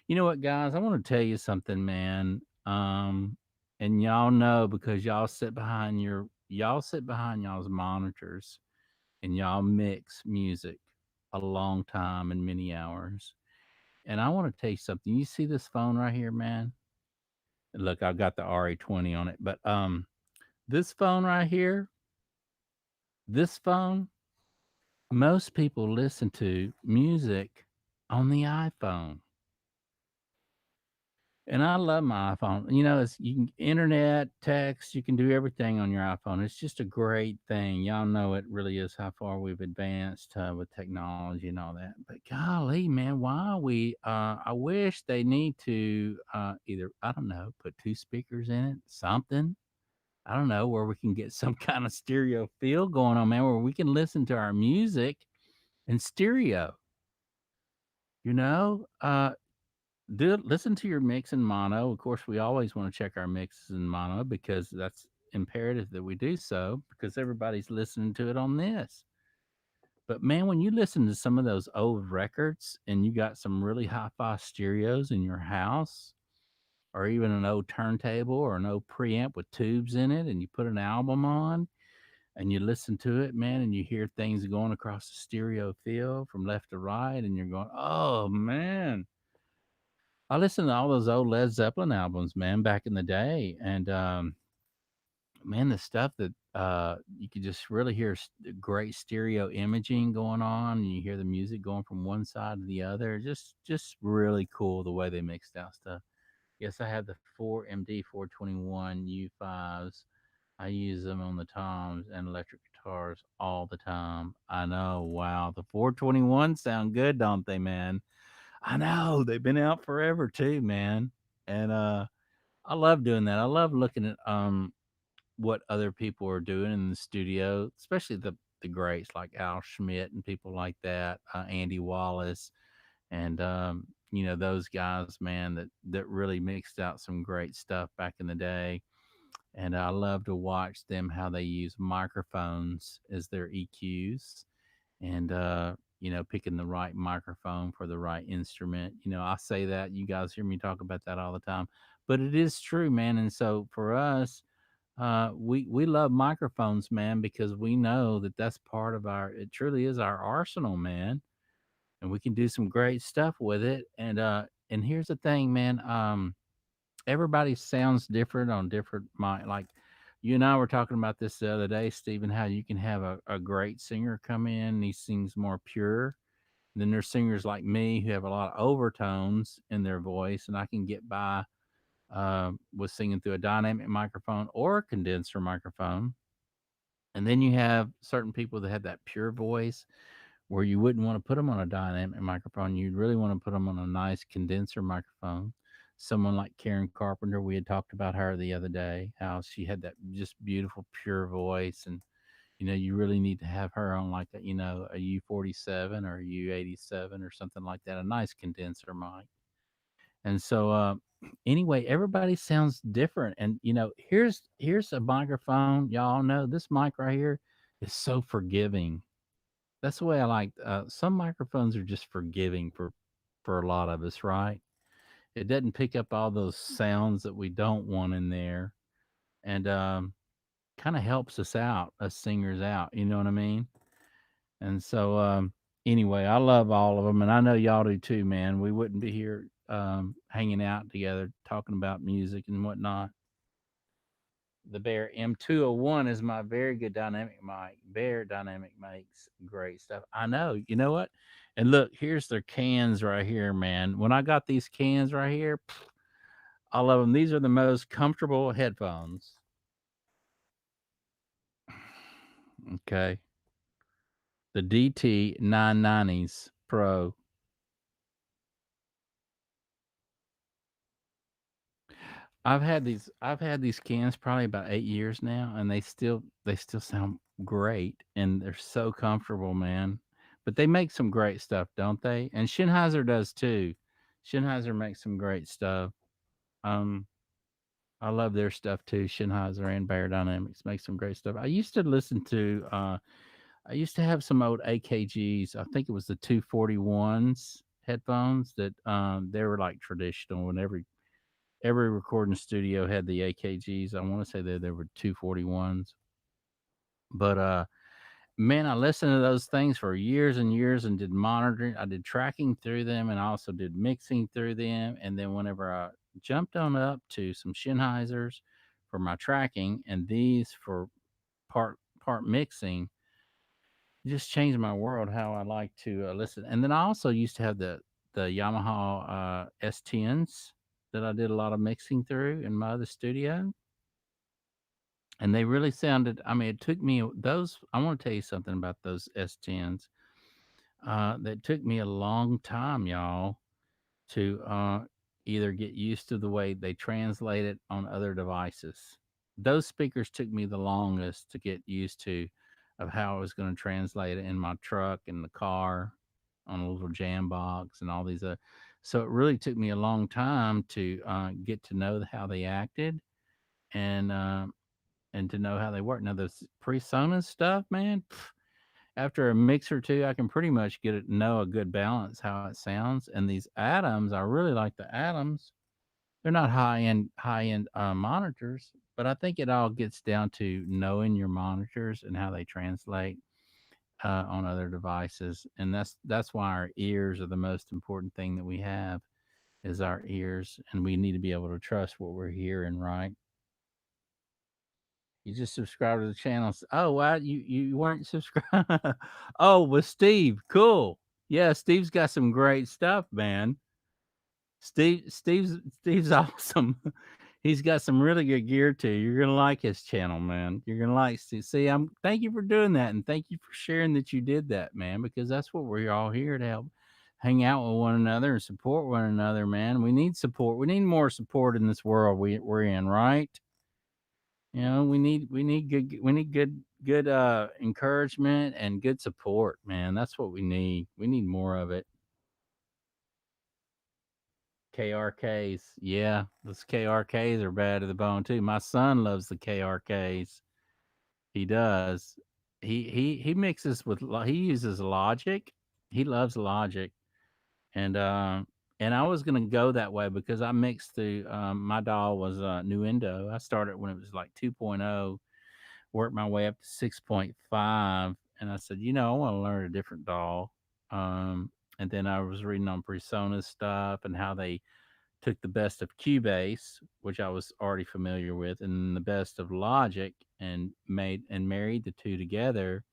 You know what, guys? I want to tell you something, man. And y'all know because y'all sit behind y'all's monitors and y'all mix music a long time and many hours. And I want to tell you something. You see this phone right here, man? Look, I've got the RA20 on it, but this phone right here, this phone, most people listen to music on the iPhone. And I love my iPhone. You know, it's you can internet, text, you can do everything on your iPhone. It's just a great thing. Y'all know it really is how far we've advanced with technology and all that. But golly, man, why are we? I wish they need to either I don't know, put two speakers in it, something. I don't know where we can get some kind of stereo feel going on, man, where we can listen to our music in stereo. You know, do listen to your mix in mono. Of course, we always want to check our mixes in mono because that's imperative that we do so because everybody's listening to it on this. But man, when you listen to some of those old records and you got some really hi-fi stereos in your house, or even an old turntable or an old preamp with tubes in it, and you put an album on and you listen to it, man, and you hear things going across the stereo field from left to right, and you're going, "Oh man, I listened to all those old Led Zeppelin albums, man, back in the day, and man, the stuff that you could just really hear great stereo imaging going on, and you hear the music going from one side to the other. Just really cool the way they mixed out stuff. Yes, I have the 4MD 421 U5s. I use them on the toms and electric guitars all the time. I know, wow, the 421 sound good, don't they, man? I know they've been out forever too, man. And I love doing that. I love looking at what other people are doing in the studio, especially the greats like Al Schmidt and people like that, Andy Wallace, and you know those guys, man, that really mixed out some great stuff back in the day. And I love to watch them how they use microphones as their EQs and you know picking the right microphone for the right instrument. You know, I say that you guys hear me talk about that all the time, but it is true, man. And so for us, we love microphones, man, because we know that that's part of our, it truly is our arsenal, man, and we can do some great stuff with it. And here's the thing, man. Everybody sounds different on different mic. Like you and I were talking about this the other day, Stephen, how you can have a great singer come in and he sings more pure. And then there's singers like me who have a lot of overtones in their voice, and I can get by with singing through a dynamic microphone or a condenser microphone. And then you have certain people that have that pure voice where you wouldn't want to put them on a dynamic microphone. You'd really want to put them on a nice condenser microphone. Someone like Karen Carpenter, we had talked about her the other day, how she had that just beautiful, pure voice. And, you know, you really need to have her on like a, you know, a U47 or a U87 or something like that, a nice condenser mic. And so, anyway, everybody sounds different. And, you know, here's a microphone. Y'all know this mic right here is so forgiving. That's the way I like. Some microphones are just forgiving for a lot of us, right? It doesn't pick up all those sounds that we don't want in there, and kind of helps us out, us singers out. You know what I mean? And so, anyway, I love all of them, and I know y'all do too, man. We wouldn't be here hanging out together, talking about music and whatnot. The Bear M201 is my very good dynamic mic. Bear Dynamic makes great stuff. I know. You know what? And look, here's their cans right here, man. When I got these cans right here, I love them. These are the most comfortable headphones. Okay. The DT 990s Pro. I've had these cans probably about 8 years now, and they still sound great, and they're so comfortable, man. But they make some great stuff, don't they? And Sennheiser does too. Sennheiser makes some great stuff. Um, I love their stuff too. Sennheiser and Bear Dynamics make some great stuff. I used to listen to I used to have some old AKGs. I think it was the 241s headphones that they were like traditional, and every recording studio had the AKGs. I want to say that there were 241s, but man, I listened to those things for years and years and did monitoring. I did tracking through them, and I also did mixing through them. And then whenever I jumped on up to some Sennheisers for my tracking and these for part mixing, it just changed my world how I like to listen. And then I also used to have the Yamaha S10s that I did a lot of mixing through in my other studio, and they really sounded. I mean, it took me those. I want to tell you something about those S10s. That took me a long time, y'all, to either get used to the way they translate it on other devices. Those speakers took me the longest to get used to of how I was going to translate it in my truck, in the car, on a little jam box, and all these. So it really took me a long time to get to know how they acted and uh, and to know how they work. Now, this pre-Sona stuff, man. After a mix or two, I can pretty much get it know a good balance how it sounds. And these Atoms, I really like the Atoms. They're not high end monitors, but I think it all gets down to knowing your monitors and how they translate on other devices. And that's why our ears are the most important thing that we have is our ears, and we need to be able to trust what we're hearing. Right? You just subscribe to the channel. Oh, wow, you weren't subscribed. Oh, with Steve, cool. Yeah, Steve's got some great stuff, man. Steve's awesome. He's got some really good gear too. You're gonna like his channel, man. You're gonna like Steve. See, I'm thank you for doing that, and thank you for sharing that you did that, man. Because that's what we're all here to help, hang out with one another and support one another, man. We need support. We need more support in this world we're in, right? You know, we need good encouragement and good support, man. That's what we need. We need more of it. KRKs. Yeah, those KRKs are bad to the bone too. My son loves the KRKs. He does. He mixes with he uses Logic. He loves Logic. And I was gonna go that way because I mixed through my doll was Nuendo. I started when it was like 2.0, worked my way up to 6.5, and I said, I want to learn a different DAW. And then I was reading on Presonus stuff and how they took the best of Cubase, which I was already familiar with, and the best of Logic and made and married the two together.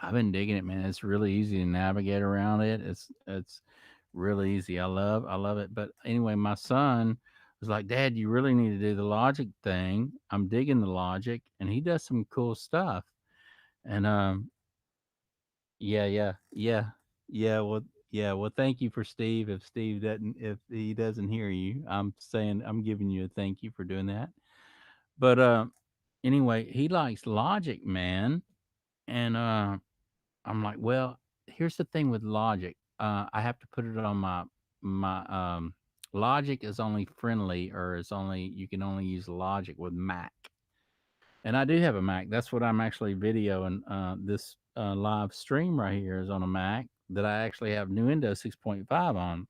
I've been digging it, man. It's really easy to navigate around it. It's really easy. I love it. But anyway, my son was like, "Dad, you really need to do the Logic thing." I'm digging the Logic, and he does some cool stuff. And yeah, yeah, yeah, yeah. Well, thank you for Steve. If he doesn't hear you, I'm saying I'm giving you a thank you for doing that. But anyway, he likes Logic, man, and I'm like, well, here's the thing with Logic. I have to put it on my Logic is only friendly, or is only you can only use Logic with Mac. And I do have a Mac. That's what I'm actually videoing. This live stream right here is on a Mac that I actually have Nuendo 6.5 on.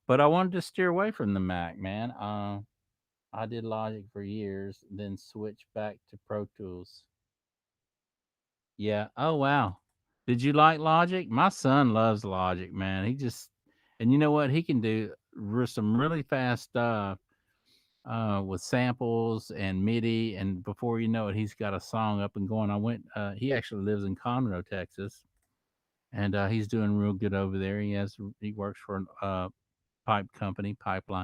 But I wanted to steer away from the Mac, man. I did Logic for years, then switched back to Pro Tools. Yeah. Oh wow. Did you like Logic? My son loves Logic, man. And you know what? He can do some really fast stuff with samples and MIDI, and before you know it, he's got a song up and going. He actually lives in Conroe, Texas, and he's doing real good over there. He works for a pipeline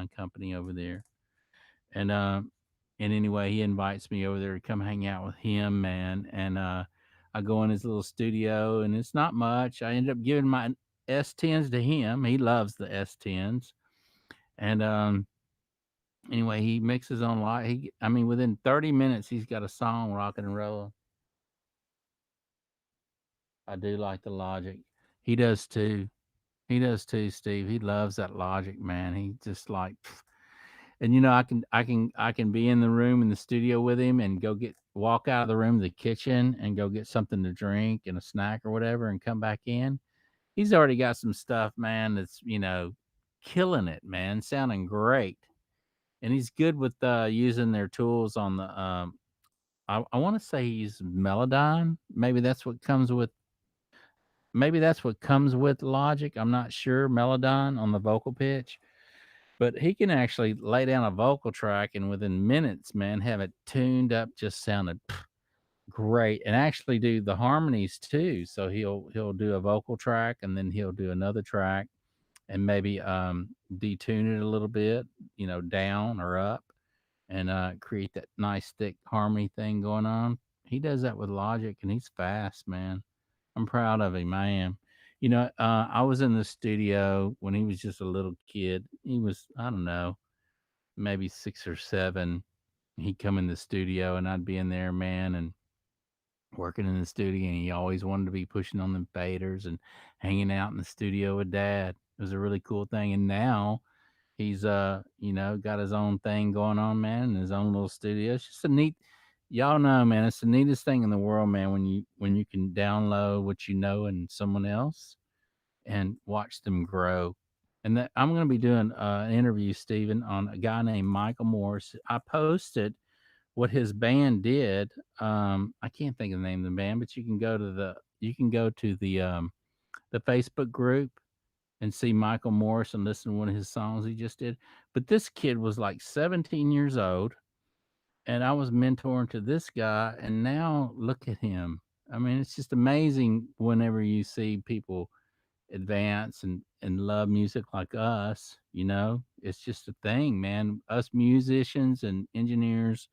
company over there, and anyway, he invites me over there to come hang out with him, man. And I go in his little studio, and it's not much. I end up giving my S10s to him. He loves the S10s, and anyway, he mixes on lot. I mean, within 30 minutes, he's got a song rocking and rolling. I do like the Logic. He does too. He does too, Steve. He loves that Logic, man. He just like, and I can be in the room in the studio with him and go get walk out of the room to the kitchen and go get something to drink and a snack or whatever and come back in, he's already got some stuff, man, that's, killing it, man, sounding great. And he's good with using their tools on the I want to say he's Melodyne. Maybe that's what comes with Logic. I'm not sure. Melodyne on the vocal pitch. But he can actually lay down a vocal track and within minutes, man, have it tuned up, just sounded great, and actually do the harmonies too. So he'll do a vocal track and then he'll do another track and maybe detune it a little bit, down or up, and create that nice thick harmony thing going on. He does that with Logic, and he's fast, man. I'm proud of him. I am. I was in the studio when he was just a little kid. He was, I don't know, maybe 6 or 7. He'd come in the studio, and I'd be in there, man, and working in the studio. And he always wanted to be pushing on them faders and hanging out in the studio with Dad. It was a really cool thing. And now he's got his own thing going on, man, in his own little studio. It's just a neat, y'all know, man, it's the neatest thing in the world, man, when you can download what you know in someone else and watch them grow. And that I'm going to be doing an interview, Stephen, on a guy named Michael Morris. I posted what his band did. I can't think of the name of the band, but you can go to the Facebook group and see Michael Morris and listen to one of his songs he just did. But this kid was like 17 years old, and I was mentoring to this guy, and now look at him. I mean, it's just amazing whenever you see people advance and love music like us. It's just a thing, man. Us musicians and engineers,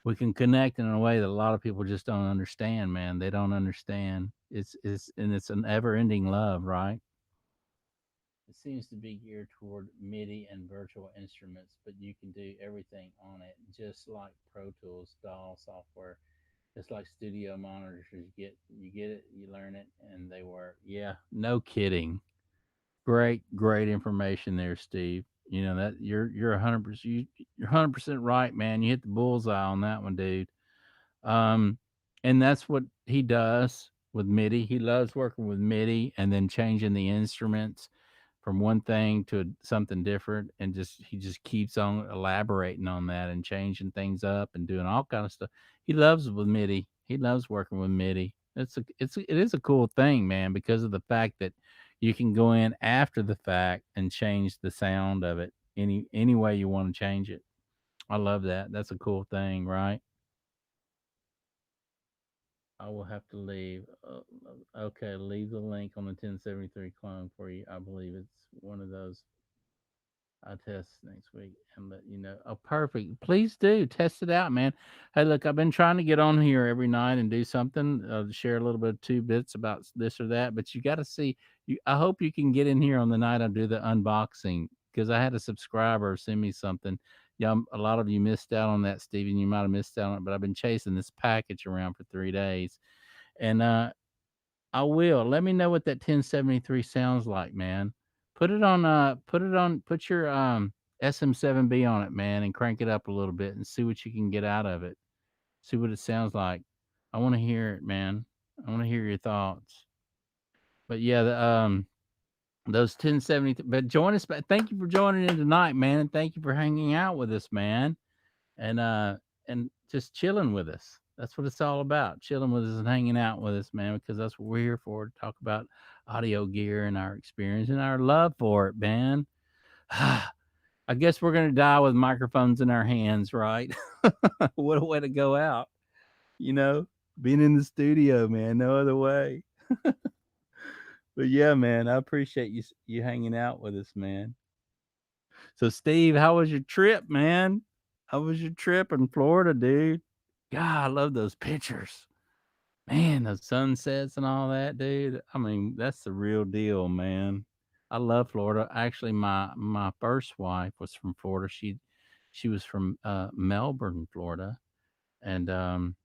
we can connect in a way that a lot of people just don't understand, man. They don't understand. It's an ever-ending love, right? It seems to be geared toward MIDI and virtual instruments, but you can do everything on it, just like Pro Tools DAW software. It's like studio monitors. You get it, you learn it, and they work. Yeah, no kidding. Great, great information there, Steve. That you're 100%, you're 100% right, man. You hit the bullseye on that one, dude. Um, and that's what he does with MIDI. He loves working with MIDI and then changing the instruments from one thing to something different, and he just keeps on elaborating on that and changing things up and doing all kind of stuff. He loves with MIDI. He loves working with MIDI. It is a cool thing, man, because of the fact that you can go in after the fact and change the sound of it any way you want to change it. I love that. That's a cool thing, right? I will have to leave. Okay, leave the link on the 1073 clone for you. I believe it's one of those. I test next week and let you know. Oh, perfect. Please do test it out, man. Hey, look, I've been trying to get on here every night and do something, share a little bit of 2 bits about this or that. But you got to see. I hope you can get in here on the night I do the unboxing, because I had a subscriber send me something. Yeah, a lot of you missed out on that, Steven. You might have missed out on it, but I've been chasing this package around for 3 days, and I will. Let me know what that 1073 sounds like, man. Put your SM7B on it, man, and crank it up a little bit and see what you can get out of it. See what it sounds like. I want to hear it, man. I want to hear your thoughts. But yeah, those 1070, but join us. Thank you for joining in tonight, man, and thank you for hanging out with us, man, and just chilling with us. That's what it's all about, chilling with us and hanging out with us, man, because that's what we're here for, to talk about audio gear and our experience and our love for it, man. I guess we're gonna die with microphones in our hands, right? What a way to go out, you know, being in the studio, man. No other way. But yeah, man, I appreciate you hanging out with us, man. So, Steve, how was your trip, man? How was your trip in Florida, dude? God, I love those pictures. Man, those sunsets and all that, dude. I mean, that's the real deal, man. I love Florida. Actually, my first wife was from Florida. She was from Melbourne, Florida, and I'm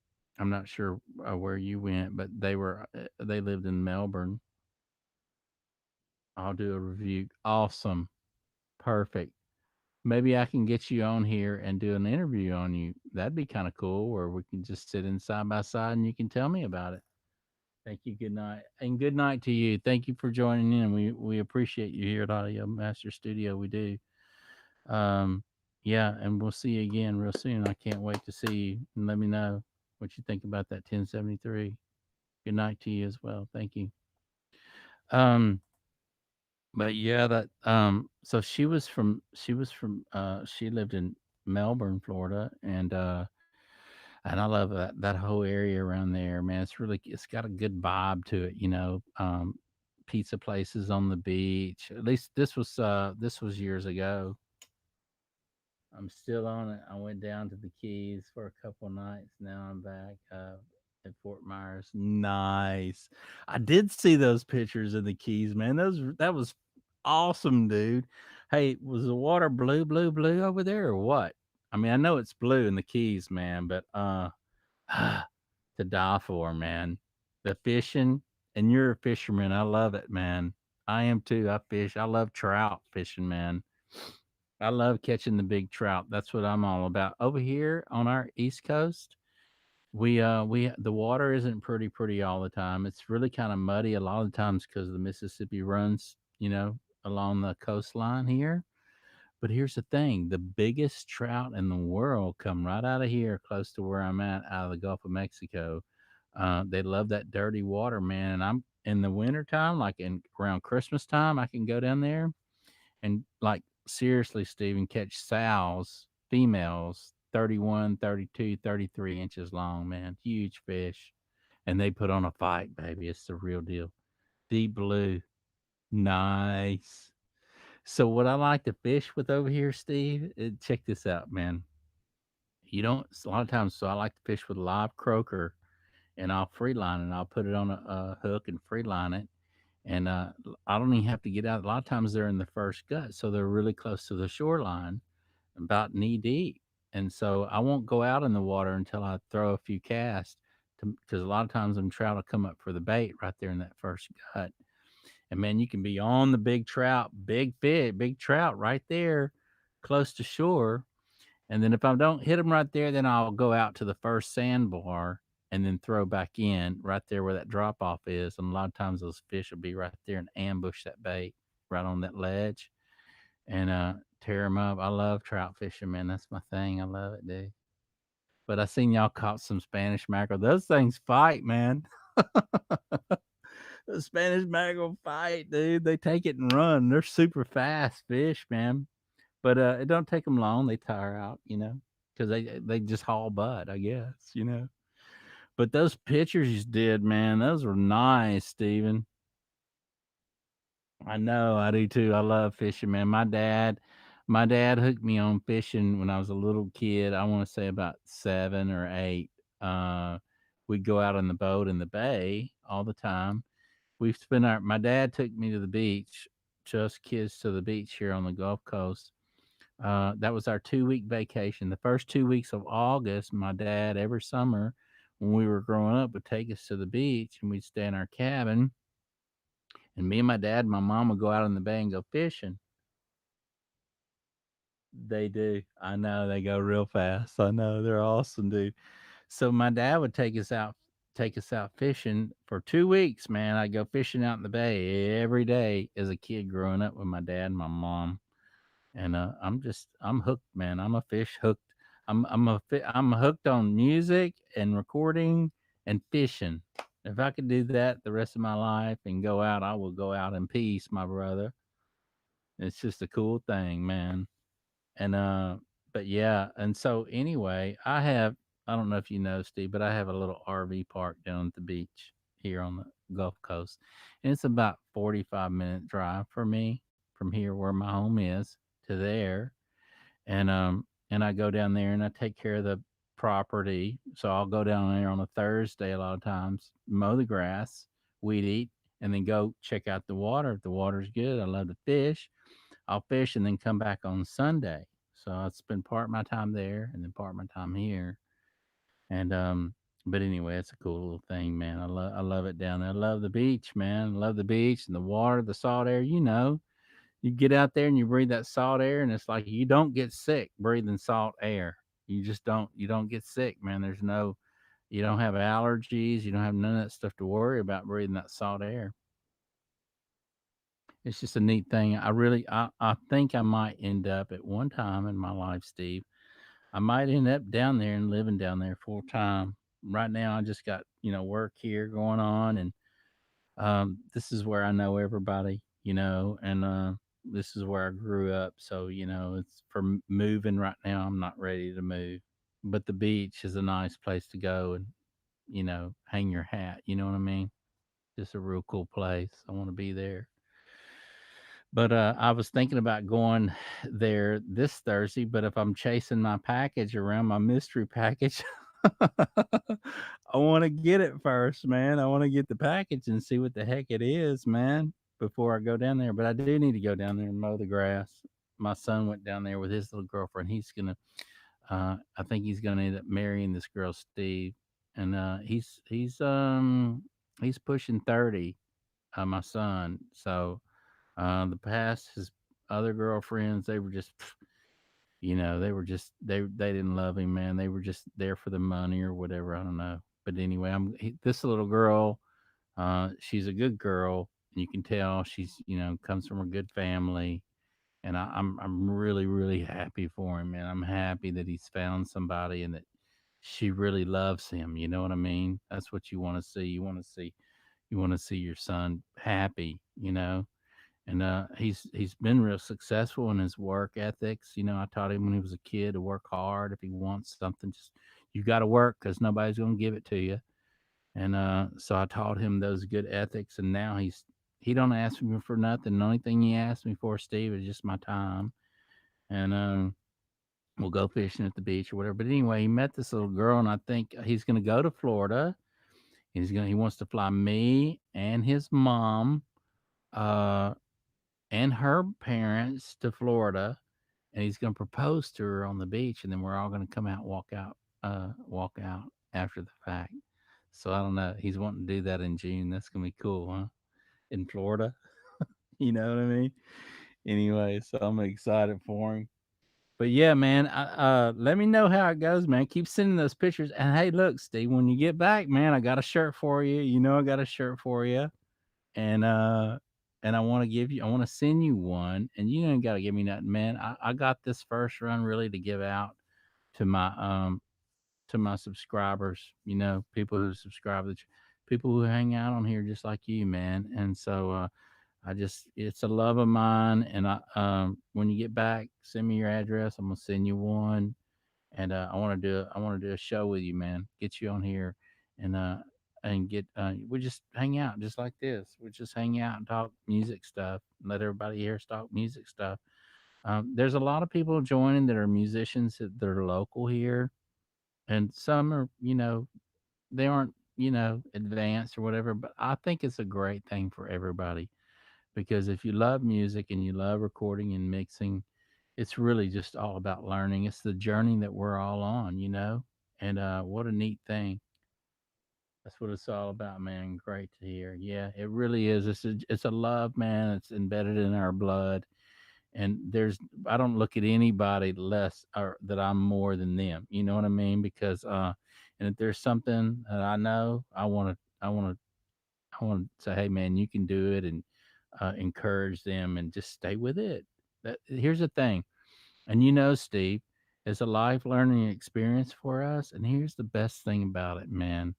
not sure where you went, but they lived in Melbourne. I'll do a review. Awesome, perfect. Maybe I can get you on here and do an interview on you. That'd be kind of cool, where we can just sit in side by side and you can tell me about it. Thank you. Good night. And good night to you. Thank you for joining in. We appreciate you here at Audio Master Studio. We do. Um, yeah, and we'll see you again real soon. I can't wait to see you. And let me know what you think about that 1073. Good night to you as well. Thank you. Um, but yeah, that so she lived in Melbourne, Florida, and I love that whole area around there, man. It's got a good vibe to it, you know. Pizza places on the beach. At least this was years ago. I'm still on it. I went down to the Keys for a couple nights. Now I'm back at Fort Myers. Nice. I did see those pictures of the Keys, man. That was awesome, dude. Hey, was the water blue over there or what? I mean, I know it's blue in the Keys, man, but to die for, man. The fishing, and you're a fisherman. I love it, man. I am too. I fish. I love trout fishing, man. I love catching the big trout. That's what I'm all about. Over here on our East Coast, we the water isn't pretty all the time. It's really kind of muddy a lot of the times because the Mississippi runs, you know, along the coastline here. But here's the thing: the biggest trout in the world come right out of here, close to where I'm at, out of the Gulf of Mexico. They love that dirty water, man. And I'm in the wintertime, like in around Christmas time, I can go down there and like seriously, Steven, catch sows, females, 31, 32, 33 inches long, man. Huge fish. And they put on a fight, baby. It's the real deal. Deep blue. Nice. So what I like to fish with over here, Steve, check this out, man. You don't a lot of times. So I like to fish with live croaker, and I'll free line it. I'll put it on a hook and free line it, and I don't even have to get out. A lot of times they're in the first gut, so they're really close to the shoreline, about knee deep. And so I won't go out in the water until I throw a few casts, because a lot of times them trout will come up for the bait right there in that first gut. And man, you can be on the big trout, big fish, big trout right there, close to shore. And then if I don't hit them right there, then I'll go out to the first sandbar and then throw back in right there where that drop off is. And a lot of times those fish will be right there and ambush that bait right on that ledge and tear them up. I love trout fishing, man. That's my thing. I love it, dude. But I seen y'all caught some Spanish mackerel. Those things fight, man. The Spanish mackerel fight, dude. They take it and run. They're super fast fish, man. But it don't take them long. They tire out, you know, because they just haul butt, I guess, you know. But those pictures you did, man, those were nice, Steven. I know, I do too. I love fishing, man. My dad hooked me on fishing when I was a little kid. I want to say about 7 or 8. Uh, we'd go out on the boat in the bay all the time. We've spent our. My dad took me to the beach, just kids to the beach here on the Gulf Coast. That was our 2 week vacation. The first 2 weeks of August, my dad every summer when we were growing up would take us to the beach and we'd stay in our cabin. And me and my dad and my mom would go out in the bay and go fishing. They do. I know they go real fast. I know they're awesome, dude. So my dad would take us out fishing for 2 weeks, man. I'd go fishing out in the bay every day as a kid growing up with my dad and my mom. And I'm hooked, man. I'm a fish hooked. I'm hooked on music and recording and fishing. If I could do that the rest of my life and go out, I will go out in peace, my brother. It's just a cool thing, man. And but yeah, and so anyway, I don't know if you know, Steve, but I have a little RV park down at the beach here on the Gulf Coast. And it's about 45-minute drive for me from here where my home is to there. And I go down there and I take care of the property. So I'll go down there on a Thursday a lot of times, mow the grass, weed eat, and then go check out the water. If the water's good, I love to fish. I'll fish and then come back on Sunday. So I spend part of my time there and then part of my time here. And but anyway, it's a cool little thing, man. I love it down there. I love the beach, man. I love the beach and the water, the salt air, you know. You get out there and you breathe that salt air, and it's like you don't get sick breathing salt air. You just don't. You don't get sick, man. There's no. You don't have allergies. You don't have none of that stuff to worry about breathing that salt air. It's just a neat thing. I think I might end up at one time in my life, Steve. I might end up down there and living down there full time. Right now, I just got work here going on, and this is where I know everybody, and this is where I grew up. So it's for moving right now. I'm not ready to move, but the beach is a nice place to go and hang your hat. You know what I mean? Just a real cool place. I want to be there. But I was thinking about going there this Thursday, but if I'm chasing my package around, my mystery package, I want to get it first, man. I want to get the package and see what the heck it is, man, before I go down there. But I do need to go down there and mow the grass. My son went down there with his little girlfriend. I think he's gonna end up marrying this girl, Steve, and he's pushing 30. My son, so the past, his other girlfriends, they were just, they were just they didn't love him, man. They were just there for the money or whatever. I don't know. But anyway, this little girl. She's a good girl, and you can tell she's comes from a good family. And I'm really really happy for him, man. I'm happy that he's found somebody and that she really loves him. You know what I mean? That's what you want to see. You want to see your son happy. And he's been real successful in his work ethics. I taught him when he was a kid to work hard. If he wants something, just you got to work because nobody's going to give it to you. And so I taught him those good ethics. And now he don't ask me for nothing. The only thing he asks me for, Steve, is just my time. And we'll go fishing at the beach or whatever. But anyway, he met this little girl, and I think he's going to go to Florida. He wants to fly me and his mom. Uh, and her parents to Florida, and he's going to propose to her on the beach, and then we're all going to come out, walk out after the fact. So I don't know. He's wanting to do that in June. That's going to be cool, huh? In Florida, you know what I mean? Anyway, so I'm excited for him. But yeah, man, let me know how it goes, man. Keep sending those pictures. And hey, look, Steve, when you get back, man, I got a shirt for you. I got a shirt for you. and and I want to send you one, and you ain't got to give me nothing, man. I got this first run really to give out to my subscribers, people who subscribe, people who hang out on here just like you, man. And so it's a love of mine, and when you get back, send me your address. I'm gonna send you one, and I want to do a show with you, man. Get you on here, and get we just hang out just like this. We just hang out and talk music stuff. Let everybody hear us talk music stuff. There's a lot of people joining that are musicians that are local here, and some are they aren't advanced or whatever. But I think it's a great thing for everybody, because if you love music and you love recording and mixing, it's really just all about learning. It's the journey that we're all on, and what a neat thing. That's what it's all about, man. Great to hear. Yeah, it really is. It's a love, man. It's embedded in our blood. And I don't look at anybody less or that I'm more than them. You know what I mean? Because and if there's something that I know, I want to say, hey, man, you can do it, and encourage them and just stay with it. Here's the thing, and Steve, it's a life learning experience for us. And here's the best thing about it, man.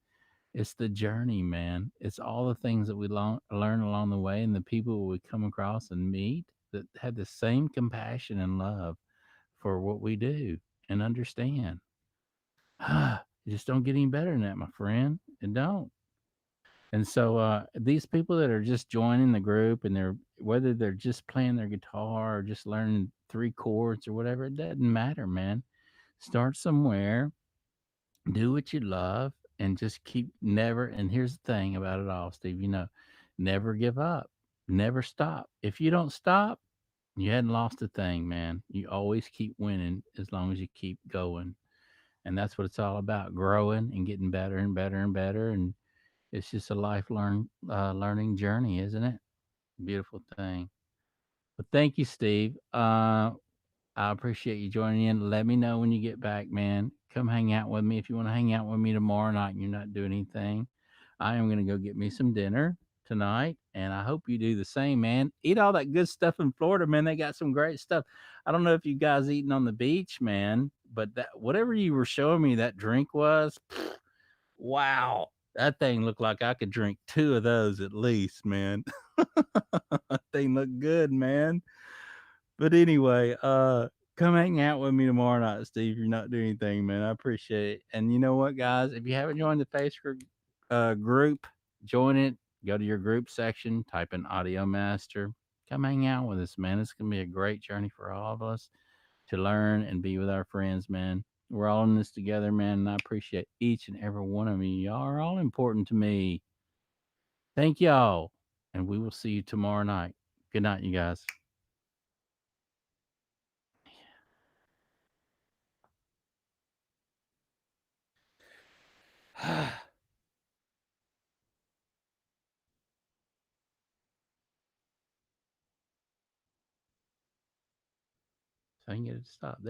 It's the journey, man. It's all the things that we learn along the way, and the people we come across and meet that have the same compassion and love for what we do and understand. It just don't get any better than that, my friend. It don't. And so these people that are just joining the group, and whether they're just playing their guitar or just learning three chords or whatever, it doesn't matter, man. Start somewhere, do what you love, and just keep never. And here's the thing about it all, Steve. Never give up, never stop. If you don't stop, you hadn't lost a thing, man. You always keep winning as long as you keep going. And that's what it's all about, growing and getting better and better and better. And it's just a learning journey, isn't it? Beautiful thing. But thank you, Steve. I appreciate you joining in. Let me know when you get back, man. Come hang out with me if you want to hang out with me tomorrow night and you're not doing anything. I am going to go get me some dinner tonight, and I hope you do the same, man. Eat all that good stuff in Florida, man. They got some great stuff. I don't know if you guys eating on the beach, man, but that whatever you were showing me that drink was, wow. That thing looked like I could drink two of those at least, man. That thing looked good, man. But anyway, come hang out with me tomorrow night, Steve. You're not doing anything, man. I appreciate it. And you know what, guys? If you haven't joined the Facebook group, join it. Go to your group section, type in Audio Master. Come hang out with us, man. It's gonna be a great journey for all of us to learn and be with our friends, man. We're all in this together, man. And I appreciate each and every one of you. Y'all are all important to me. Thank y'all. And we will see you tomorrow night. Good night, you guys. So I can get it to stop there.